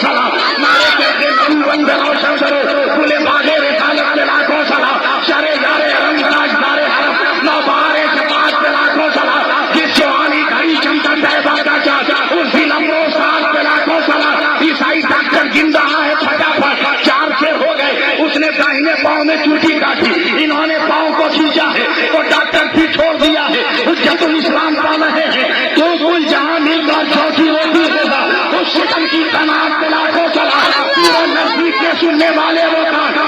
سلام نارے کہتے بند روشن کرو کھلے باغے رسالت پہ لاکھوں سلام شرے یارے رنگ راج دارے حرم نو بہارے شفاعت پہ لاکھوں سلام جس جوانی گھڑی چمکن طیبہ کا چاچا اس دن امرو سال پہ لاکھوں سلام. عیسائی ڈاکٹر گن رہا ہے پھٹافٹ 4 شعر ہو گئے. اس نے داہنے پاؤں میں چوٹی کاٹی. انہوں نے پاؤں کو کھینچا ہے تو ڈاکٹر بھی چھوڑ دیا ہے. حجت الاسلام کا رہے ہیں تو کل جہاں مل کر چوتھی روٹی ہوگا. اس شکم کی تناب پہ لاکھوں سلام. پورے نزدیک کے سننے والے وہ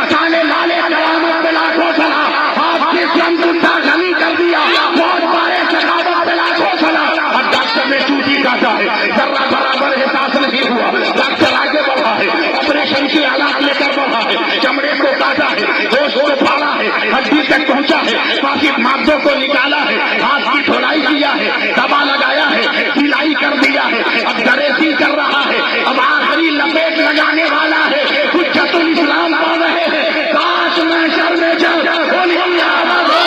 کھانے والے قیامت پہ لاکھوں سلام. آپ کے سم گندا غنی کر دیا بہت بارے شکاوت پہ لاکھوں سلام. اب ڈاکٹر نے چوٹی کاٹا ہے ذرہ برابر احساس نہیں ہوا. ڈاکٹر آگے بڑھا ہے آپریشن کی آلات لے کر بڑھا ہے. چمڑے کو کاٹا ہے گوشت کو پھاڑا ہے ہڈی تک پہنچا ہے باقی مادوں کو نکالا ہے ہاتھ کی دھلائی کیا ہے دوا لگایا ہے سلائی کر دیا ہے. اب گریزی کر رہا ہے. اب آخری لپیٹ لگانے والا ہے. حجت الاسلام پڑھ رہے ہیں کاش محشر میں جب انہیں آمد ہو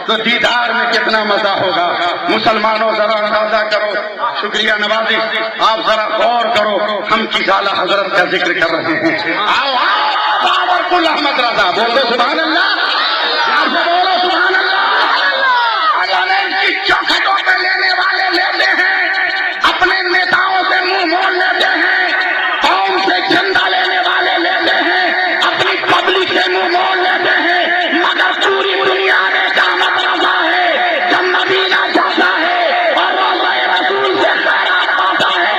تو دیدار میں کتنا مزہ ہوگا. مسلمانوں ذرا اندازہ کرو. شکریہ نوازی آپ ذرا غور کرو ہم کس اعلیٰ حضرت کا ذکر کر رہے ہیں. آؤ بابر احمد رضا بولو سبحان اللہ. بولو سبحان اللہ. چوکھٹوں پہ لینے والے لیتے ہیں اپنے نیتاؤں سے منہ موڑ لیتے ہیں. قوم سے چندہ لینے والے لیتے ہیں اپنی پبلک سے منہ موڑ لیتے ہیں. مگر پوری دنیا میں جب مدینہ جاتا ہے اور روضہ رسول سے خیرات پاتا ہے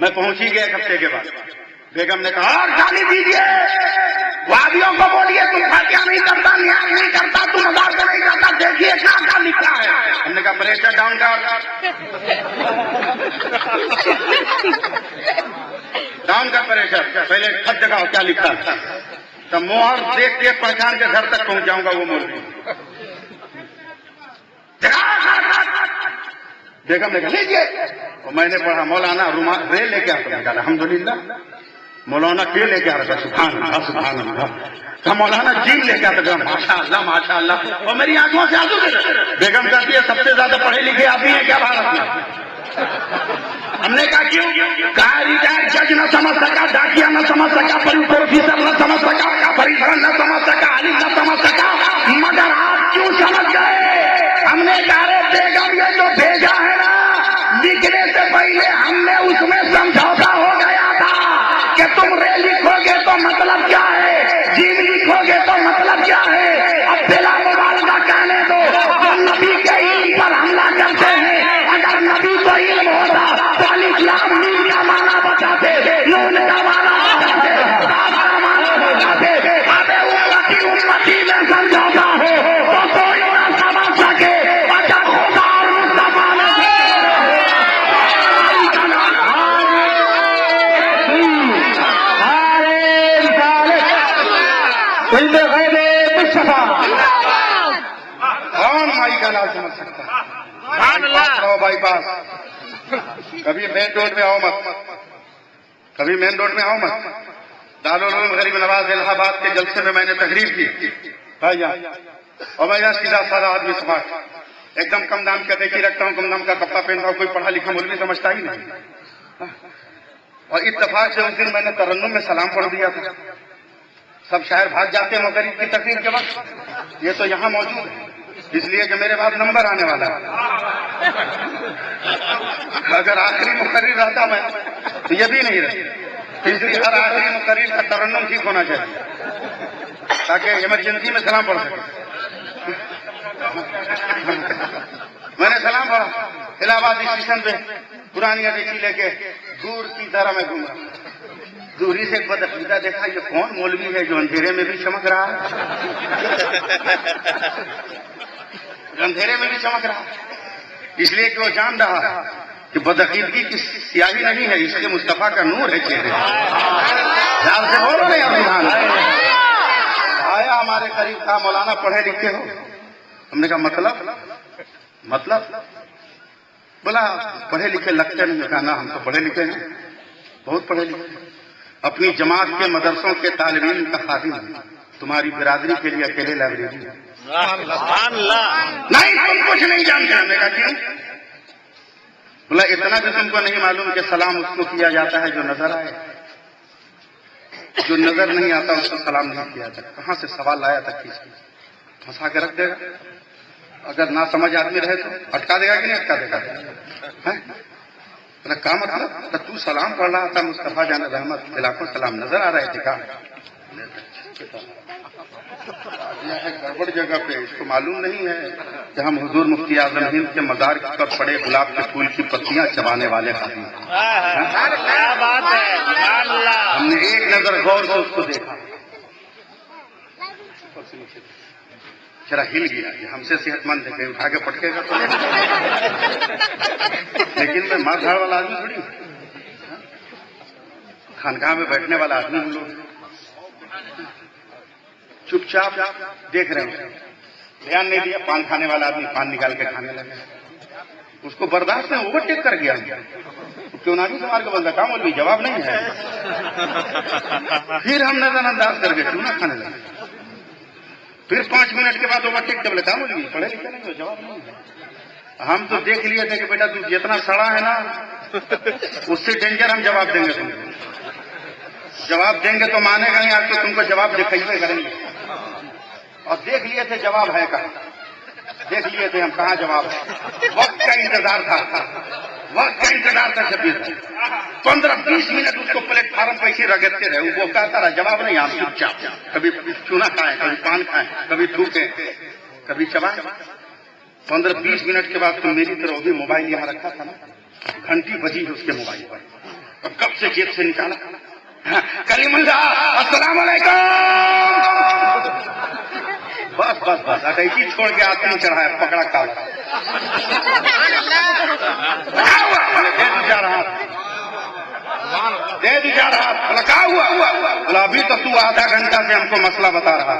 میں پہنچ ہی گیا ایک ہفتے کے بعد. بیگم نے کہا اور گالی دیجیے, وادیوں کو بولیے تم فاتحہ نہیں کرتا, نیاز نہیں کرتا, تم مذاکرہ نہیں کرتا, دیکھیے کیا لکھا ہے. ہم نے کہا پریشر ڈاؤن کا پریشر, پہلے خط دکھاؤ کیا لکھا ہے. تو مہر دیکھ کے پہچان کے گھر تک پہنچ جاؤں گا وہ مولوی. بیگم نے کہا لیجیے. اور میں نے پڑھا مولانا رے لے کے آتا. الحمدللہ مولانا کے لے کے آ رہا, سبحان اللہ سبحان اللہ. تو مولانا جیم لے کے آتا, ماشاء اللہ ماشاء اللہ. اور میری آنکھوں سے آنسو گئے. بیگم کہتی ہے سب سے زیادہ پڑھے لکھے آدمی ہیں کیا بھارت میں. ہم نے کہا کیوں. کہا ریٹائر جج نہ سمجھ سکا, ڈاکیا نہ سمجھ سکا, پروفیسر نہ سمجھ سکا, پریشر نہ سمجھ سکا, عالم نہ سمجھ سکا, مگر آپ کیوں سمجھ گئے. ہم نے کہا رے بیگم یہ جو بھیجا ہے نا, لکھنے سے پہلے ہم نے اس میں سمجھوتا ہو گیا تھا کہ تم رے لکھو گے تو مطلب کیا ہے, جیم لکھو گے تو مطلب کیا ہے. اب بلا مبالغہ کہنے دو, نبی کے علم پر حملہ کرتے ہیں. اگر نبی کو علم ہوتا تو الف لام میم کا معنی بتاتے, نون کا معنی بتاتے, کاف کا معنی بتاتے. اب امتی میں سمجھوتا ہو تو کوئی نہ سمجھ سکے. جب خدا اور مصطفیٰ کون مائی کا لال سمجھ سکتا ہے. بائی پاس کبھی مین روڈ میں آؤ مت, کبھی مین روڈ میں آؤ مت. دارالعلوم غریب نواز الہ آباد کے جلسے میں نے تقریر کی بھائی, اور میں یہاں سیدھا سادہ آدمی سماج, ایک دم کم دام کا دیکھی رکھتا ہوں, کم دام کا کپڑا پہنتا ہوں, کوئی پڑھا لکھا مولوی سمجھتا ہی نہیں. اور اتفاق سے اس دن میں نے ترنم میں سلام پڑھ دیا تھا. سب شاعر بھاگ جاتے ہیں مقرر کی تقریر کے وقت, یہ تو یہاں موجود ہے اس لیے کہ میرے بعد نمبر آنے والا ہے. اگر آخری مقرر رہتا میں تو یہ بھی نہیں رہتی. اس لیے ہر آخری مقرر کا ترنم ٹھیک ہونا چاہیے تاکہ ایمرجنسی میں سلام پڑھ سکے. میں نے سلام پڑھا الہ آباد اسٹیشن پہ, پرانی اڈیسی لے کے دور کی طرح میں گھوما. دوری سے ایک بدعقیدہ دیکھا, یہ کون مولوی ہے جو اندھیرے میں بھی چمک رہا ہے. اندھیرے میں بھی چمک رہا ہے اس لیے کہ وہ جان رہا کہ بدعقیدگی کی سیاہی نہیں ہے, اس کے مصطفیٰ کا نور ہے چہرے. خیال سے بولو نہیں ابھی آیا ہمارے قریب تھا, مولانا پڑھے لکھے ہو. ہم نے کہا مطلب بولا پڑھے لکھے لگتے نہیں. کہا نا ہم تو پڑھے لکھے ہیں, بہت پڑھے لکھے, اپنی جماعت کے مدرسوں کے طالب علم کا خادم ہے, تمہاری برادری کے لیے اکیلے لائبریری ہے. نہیں تم کچھ نہیں جانتے. ہم نے کہا کیوں. بولا اتنا بھی تم کو نہیں معلوم کہ سلام اس کو کیا جاتا ہے جو نظر آئے, جو نظر نہیں آتا اس کو سلام نہیں کیا جاتا. کہاں سے سوال لایا تھا, کس کی پھنسا کے رکھ دے گا. اگر نہ سمجھ آدمی رہے تو اٹکا دے گا کہ نہیں اٹکا دے گا. کہا مطلب تو سلام پڑھ رہا تھا, مصطفیٰ جان رحمت علاقوں سلام نظر آ رہے تھے. کہا گڑبڑ جگہ پہ, اس کو معلوم نہیں ہے کہ ہم حضور مفتی اعظم ہند کے مزار پر پڑے گلاب کے پھول کی پتیاں چبانے والے آدمی. ہم نے ایک نظر غور سے اس کو دیکھا, ذرا ہل گیا کہ ہم سے صحت مند ہے, اٹھا کے پٹکے گا تو. لیکن میں مار دھاڑ والا آدمی تھوڑی, خانقاہ میں بیٹھنے والا آدمی ہم لوگ. چپ چاپ دیکھ رہے ہیں, دھیان نہیں دیا. پان کھانے والا آدمی پان نکال کے کھانے لگا, اس کو برداشت میں اوورٹیک کر گیا. کیوں نہ تمہارے کو بندہ کام بھی جواب نہیں ہے. پھر ہم نظر انداز کر کے کیوں نہ کھانے لگے. پھر 5 منٹ کے بعد اوورٹیک کر لیتا ہوں, پڑھے لکھے نہیں ہو, جواب نہیں ہے. ہم تو دیکھ لیے تھے کہ بیٹا تو جتنا سڑا ہے نا اس سے ڈینجر ہم جواب دیں گے. تم جواب دیں گے تو مانے گا نہیں, آپ تو تم کو جواب دکھائیے کریں گے. اور دیکھ لیے تھے جواب ہے کہاں, دیکھ لیے تھے ہم کہاں جواب ہے. وقت کا انتظار تھا, وقت کا انتظار تھا. 15-20 منٹ اس کو پلیٹ فارم پہ ہی رگڑتے رہے. وہ کہتا رہا جواب نہیں. آپ چپ چاپ, کبھی چونا کھائیں, کبھی پان کھائیں, کبھی تھوکیں, کبھی چبائیں. 15-20 منٹ کے بعد تو میری طرح بھی موبائل یہاں رکھا تھا نا, گھنٹی بجی اس کے موبائل پر. کب سے جیب سے نکالا کلیم اللہ السلام علیکم. بس بس بس اٹیچی چھوڑ کے آدمی چڑھا ہے پکڑا کالا دے دی جا رہا کیا ہوا. ابھی تو آدھا گھنٹہ سے ہم کو مسئلہ بتا رہا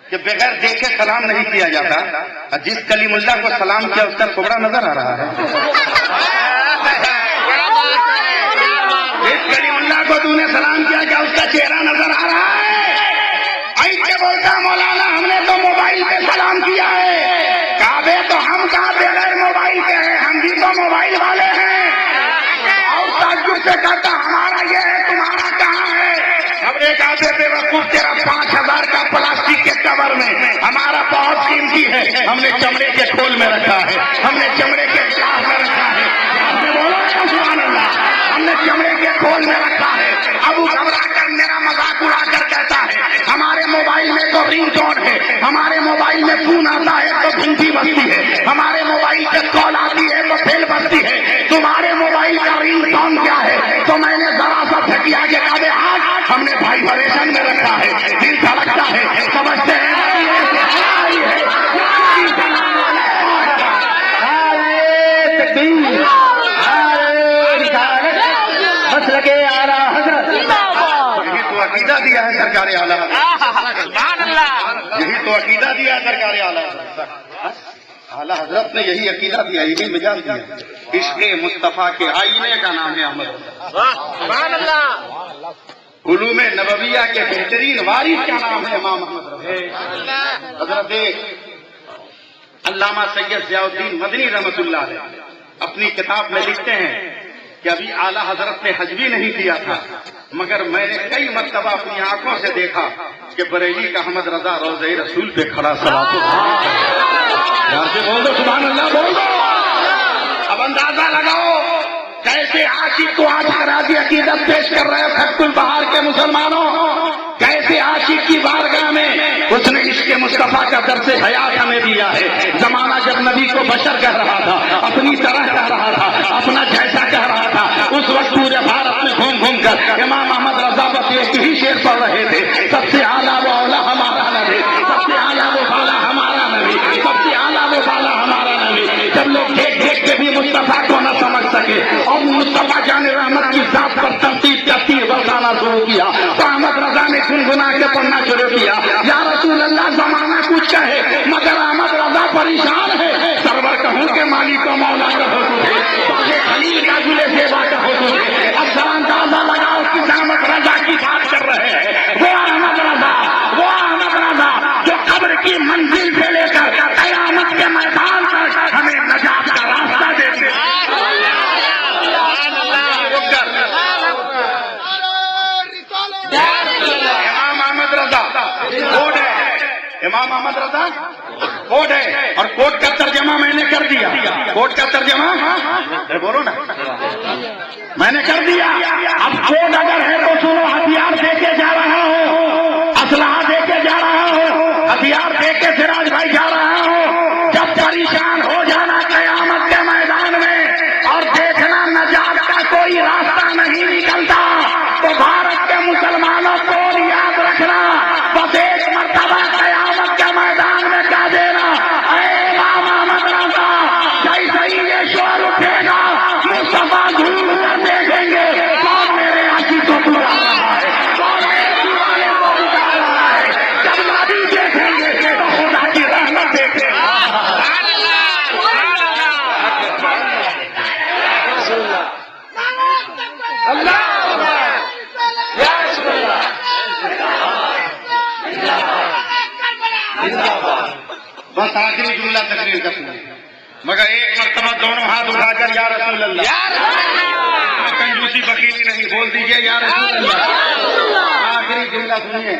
کہ بغیر دیکھے سلام نہیں کیا جاتا. جس کلیم اللہ کو سلام کیا اس کا ٹکڑا نظر آ رہا ہے. جس کلیم اللہ کو تو نے سلام کیا کیا اس کا چہرہ نظر آ رہا ہے. ایسے بولتا مولانا ہم نے تو موبائل پہ سلام کیا ہے. کعبے تو ہم کہاں بغیر موبائل کے ہیں, ہم بھی تو موبائل والے ہیں. اور تعجب سے کہتا ہمارا یہ ہے تمہارا کہاں ہے. اب ایک آدھے بے وقوف تیرا 5000 کا پلاسٹک کے کور میں, ہمارا بہت قیمتی ہے, ہم نے چمڑے کے کھول میں رکھا ہے, ہم نے چمڑے کے گلاس میں رکھا ہے. بولو سبحان اللہ, ہم نے چمڑے کے کھول میں رکھا ہے. ابو گھبرا کر میرا مذاق اڑا کر کہتا ہے ہمارے موبائل میں تو رنگ ٹون ہے, ہمارے موبائل میں فون آتا ہے تو گھنٹی بجتی ہے, ہمارے موبائل سے کال آتی ہے تو بیل بجتی ہے. تمہارے موبائل کا رنگ ٹون کیا ہے؟ تو میں نے ذرا سا پھٹیا کے کہا آج ہم نے وائبریشن میں رکھا ہے, دل دھڑکتا ہے, سمجھتے ہیں عقیدہ دیا ہے سرکار اعلیٰ, یہی تو عقیدہ دیا ہے سرکار اعلیٰ حضرت نے, یہی عقیدہ دیا, یہی مزاج دیا. عشق مصطفیٰ کے آئینے کا نام ہے احمد. علوم نبویہ کے بہترین وارث کا نام ہے امام احمد رضا. حضرت علامہ سید ضیاء الدین مدنی رحمۃ اللہ علیہ اپنی کتاب میں لکھتے ہیں کہ ابھی اعلیٰ حضرت نے حج بھی نہیں کیا تھا, مگر میں نے کئی مرتبہ اپنی آنکھوں سے دیکھا کہ بریلی کا احمد رضا روضہ رسول پہ کھڑا صلوات بول دو سبحان اللہ بول دو. اب اندازہ لگاؤ کیسے عاشق کو آج راضی عقیدت پیش کر رہے فتح البہار کے مسلمانوں, کیسے عاشق کی بارگاہ میں اس نے عشق مصطفیٰ کا درس حیات ہمیں دیا ہے. زمانہ جب نبی کو بشر کہہ رہا تھا, اپنی طرح کہہ رہا تھا, اپنا جیسا کہہ رہا تھا, اس وقت پورے بھارت میں گھوم گھوم کر امام احمد رضا بس ایک ہی شعر پڑھ رہے تھے, سب سے اعلیٰ وہ اولا ہمارا نبی, سب سے اعلیٰ وہ بالا ہمارا نبی, سب سے اعلیٰ وہ بالا ہمارا نبی. جب لوگ دیکھ دیکھ کے بھی مصطفیٰ کو نہ سمجھ سکے اور مصطفیٰ جان رحمت کی ذات پر تنقید کا تیر برسانا شروع کیا تو احمد رضا نے گنگنا کے پڑھنا شروع کیا, یا رسول اللہ زمانہ کچھ کہے مگر احمد رضا پریشان ہے. سرور کہوں کے مالک و مولا کا حضور ہے, خلیل کا گلے سیوا کا حضور ہے. اب ذرا اندازہ لگاؤ کہ احمد رضا کی بات کر رہے ہیں, وہ احمد رضا جو قبر کی منزل سے لے کر قیامت کے میدان تک ہمیں نجات کا راستہ دیتے ہیں. امام احمد رضا کوڈ ہے, امام احمد رضا کوڈ ہے, اور کوڈ کا ترجمہ میں نے کر دیا. کوڈ کا ترجمہ بولو نا, میں نے کر دیا. اب کوڈ اگر ہے تو سنو, ہتھیار دے کے جا رہا ہو, اسلحہ دے کے جا رہا ہو, ہتھیار دے کے سراج بھائی جا رہا ہو. جب پریشان ہو جانا قیامت کے میدان میں اور دیکھنا نجات کا کوئی راستہ نہیں نکلتا, تو بھارت کے مسلمانوں کو یاد رکھنا, بس ایک مرتبہ قیامت کے میدان میں کہہ دینا اے امام احمد رضا, جیسے ہی یہ شور اٹھے گا مصطفیٰ گھوم کر دیکھیں گے کون میرے عاشق کو بلا رہا ہے, کون میرے دیوانے کو بلا رہا ہے. جب نبی دیکھیں گے تو خدا کی رحمت دیکھیں گے. اللہ بس آخری جملہ تقریر کا سنیں, مگر ایک مرتبہ دونوں ہاتھ اٹھا کر یا رسول اللہ, کنجوسی بخیلی نہیں, بول دیجئے یا رسول اللہ. آخری جملہ سنیے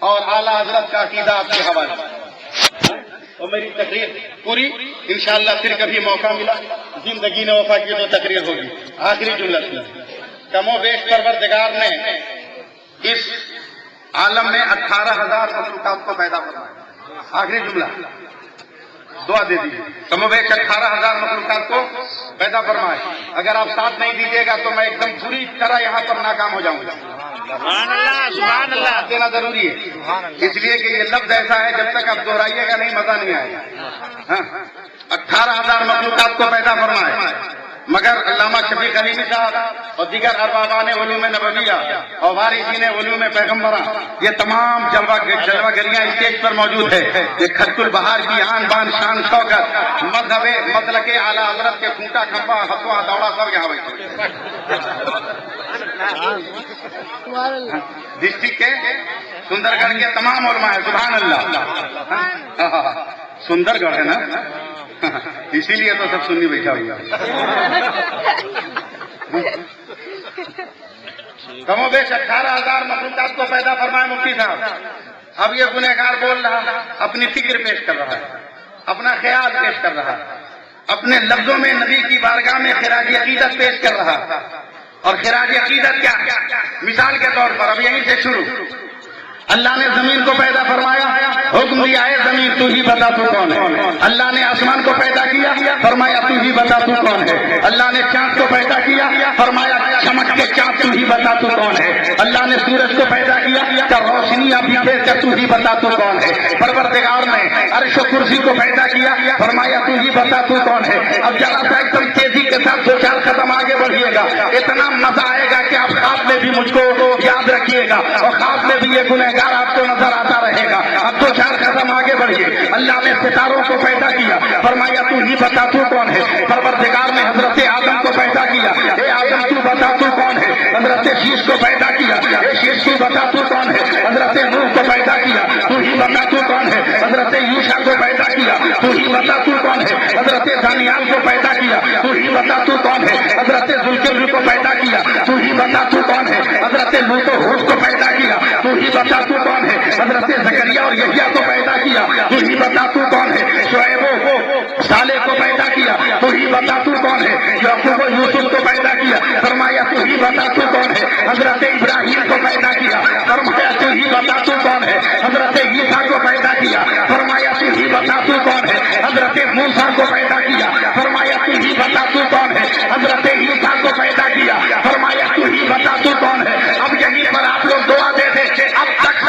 اور اعلیٰ حضرت کا عقیدہ آپ کے حوالے, اور میری تقریر پوری انشاءاللہ پھر کبھی موقع ملا زندگی نے وفا کی تو تقریر ہوگی. آخری جملہ سنیے. کم و بیش پروردگار نے اس عالم میں 18,000 مخلوقات کو پیدا کرا. آخری جملہ, دعا دے دیجیے. کموبیش 18,000 مخلوقات کو پیدا فرمائے. اگر آپ ساتھ نہیں دیجیے گا تو میں ایک دم پوری طرح یہاں پر ناکام ہو جاؤں گا. سبحان اللہ. دینا ضروری ہے، اس لیے کہ یہ لفظ ایسا ہے جب تک آپ دہرائیے گا نہیں مزہ نہیں آئے گا. 18,000 مخلوقات کو پیدا فرمائے. مگر علامہ شفیق علیمی صاحب اور دیگر اربابان علوم نبویہ اور وارثین علوم پیغمبراں یہ تمام جلوہ گریاں اسٹیج پر موجود ہے. یہ خط البہار کی آن بان شان شوکت مذہب مسلک اعلیٰ حضرت کے کھوٹا کھمبا ہتوا دوڑا سب یہاں بیٹھے. ڈسٹرکٹ کے سندر گڑھ کے تمام علماء ہیں. سبحان اللہ. سندر گڑھ ہے نا، اسی لیے تو سب سنی بیٹھا ہوا. کم و بیش 18,000 مخلوقات کو پیدا فرمائے مفتی صاحب. اب یہ گنہگار بول رہا، اپنی فکر پیش کر رہا ہے، اپنا خیال پیش کر رہا، اپنے لفظوں میں نبی کی بارگاہ میں خراج عقیدت پیش کر رہا. اور خراج عقیدت کیا؟ مثال کے طور پر اب یہیں سے شروع. اللہ نے زمین کو پیدا فرمایا، حکم دیا ہے زمین تو ہی بتا تو کون ہے. اللہ نے آسمان کو پیدا کیا، فرمایا تو ہی بتا تو کون ہے. اللہ نے چاند کو پیدا کیا، فرمایا چمک کے چاند تو ہی بتا تو کون ہے. اللہ نے سورج کو پیدا کیا کہ روشنیاں بکھیر کر تو ہی بتا تو کون ہے. پروردگار نے عرش و کرسی کو پیدا کیا، فرمایا تو ہی بتا تو کون ہے. اب ذرا سا ایک دم تیزی کے ساتھ 2-4 قدم آگے بڑھیے گا، اتنا مزہ آئے گا کہ آپ خواب میں بھی مجھ کو یاد رکھیے گا اور خواب میں بھی یہ گنہگار آپ کو نظر آتا رہے گا. اب 2-4 قدم آگے بڑھیے. اللہ نے ستاروں کو پیدا کیا، فرمایا تو ہی بتا تو کون ہے. پروردگار نے حضرت آدم کو پیدا کیا، اے آدم تو بتا تو کون ہے. حضرت شیش کو پیدا کیا، اے شیش تو بتا تو کون ہے. حضرت نوح کو پیدا کیا، تو ہی بتا تو کون ہے. حضرت یوشع کو پیدا کیا، تو ہی بتا تو کون ہے. حضرت دانیال کو پیدا کیا، تو ہی بتا تو کون ہے. حضرت ذوالکفل کو پیدا کیا، تو ہی بتا تو کون ہے. حضرت لوط و ہود کو پیدا کیا، تو ہی بتا تو کون ہے. حضرت زکریا اور یحییٰ کو پیدا کیا، تو ہی بتا تو کون ہے. شعیب و صالح کو پیدا کیا، تو ہی بتا تو کون ہے. یعقوب و یوسف کو پیدا کیا، فرمایا تو ہی بتا تو کون ہے. حضرت ابراہیم کو پیدا کیا، فرمایا تو ہی بتا تو کون ہے. حضرت عیسیٰ کو پیدا کیا، فرمایا تو ہی بتا تو کون ہے. حضرت موسیٰ کو پیدا کیا، فرمایا تو ہی بتا تو کون ہے. حضرت عیسیٰ کو پیدا کیا، فرمایا تو ہی بتا تو کون ہے. اب یہیں پر آپ لوگ دعا دے دے. اب تک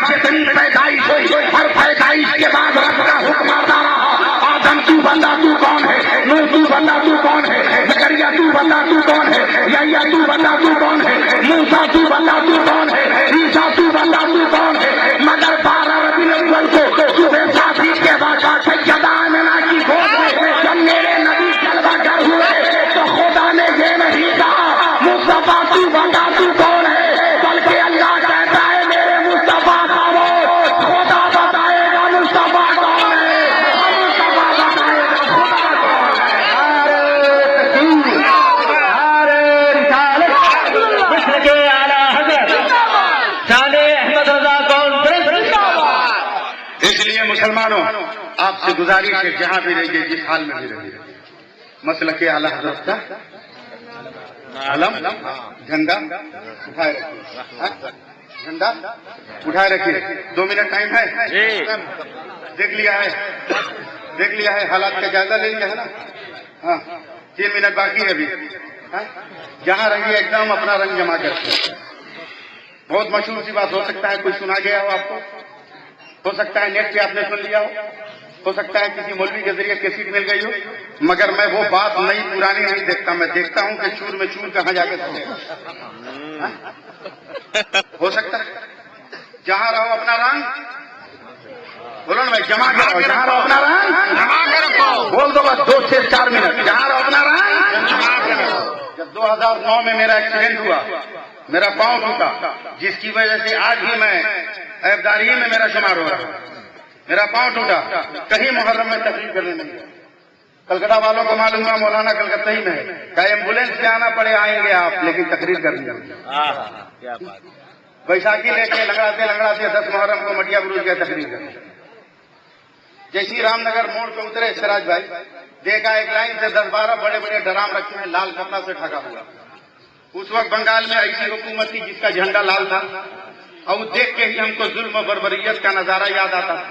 جتنی پیدائش ہوئی، ہر پیدائش کے بعد رب کا حکم آتا رہا، آدم تو بندہ تو کون ہے. نوح تو بندہ تو کون ہے. زکریا تو بندہ تو کون ہے. یحییٰ تو بندہ تو کون ہے. موسیٰ تو بندہ تو کون ہے. عیسیٰ تو بندہ تو کون ہے. مگر 12 ربیع الاول کو صبح 7 کے بعد سیدہ آمنہ کی گود میں جب میرے نبی جلوہ گر ہوئے تو خدا نے یہ نہیں کہا مصطفیٰ تو بندہ تو کون ہے، بلکہ اللہ کہتا ہے میرے مصطفیٰ کا وہ خدا بتائے گا مصطفیٰ کون ہے. مصطفیٰ بتائے گا خدا کون ہے. اس لیے مسلمانوں آپ سے گزارش ہے جہاں بھی رہیے جس حال میں بھی رہیے، مسلک اعلیٰ حضرت کا علم جھنڈا اٹھائے رکھیے. جھنڈا اٹھائے رکھیے. 2 منٹ ٹائم ہے. دیکھ لیا ہے حالات کا جائزہ لے لیا ہے نا. ہاں 3 منٹ باقی ہے ابھی. جہاں رہیے ایک دم اپنا رنگ جما کر. بہت مشہور سی بات، ہو سکتا ہے کوئی سنا گیا ہو آپ کو، ہو سکتا ہے نیٹ پہ آپ نے سن لیا ہو سکتا ہے کسی مولوی کے ذریعے کیسٹ مل گئی ہو، مگر میں وہ بات نئی پرانی نہیں دیکھتا. میں دیکھتا ہوں کہ چور میں چور کہاں جا کے سنے گا. ہو سکتا ہے جہاں رہو اپنا رنگ بولو نا بھائی، جمع کرو. جہاں رہو اپنا رنگ جمع کرو. بول دو بس 2 سے 4 منٹ. جہاں رہو اپنا رنگ جمع کرو. جب 2009 میں میرا ایکسیڈنٹ ہوا، میرا پاؤں ٹوٹا، جس کی وجہ سے آج ہی میں عیبداری میں میرا شمار ہو رہا. میرا پاؤں ٹوٹا، کہیں محرم میں تقریر کرنے نہیں گیا. کلکتہ والوں کو معلوم ہے مولانا کلکتہ ہی میں ہے، کہ ایمبولینس سے آنا پڑے آئیں گے آپ، لیکن تقریر کرنی ہے. بیساکھی لے کے لنگڑاتے 10 محرم کو مٹیا بروج گئے تقریر کرنے. جیسی رام نگر موڑ پہ اترے سراج بھائی، دیکھا ایک لائن سے 10-12 بڑے بڑے ڈرام رکھے ہیں لال کپڑا سے ڈھکا ہوا. اس وقت بنگال میں ایسی حکومت تھی جس کا جھنڈا لال تھا، اور دیکھ کے ہی ہم کو ظلم و بربریت کا نظارہ یاد آتا تھا.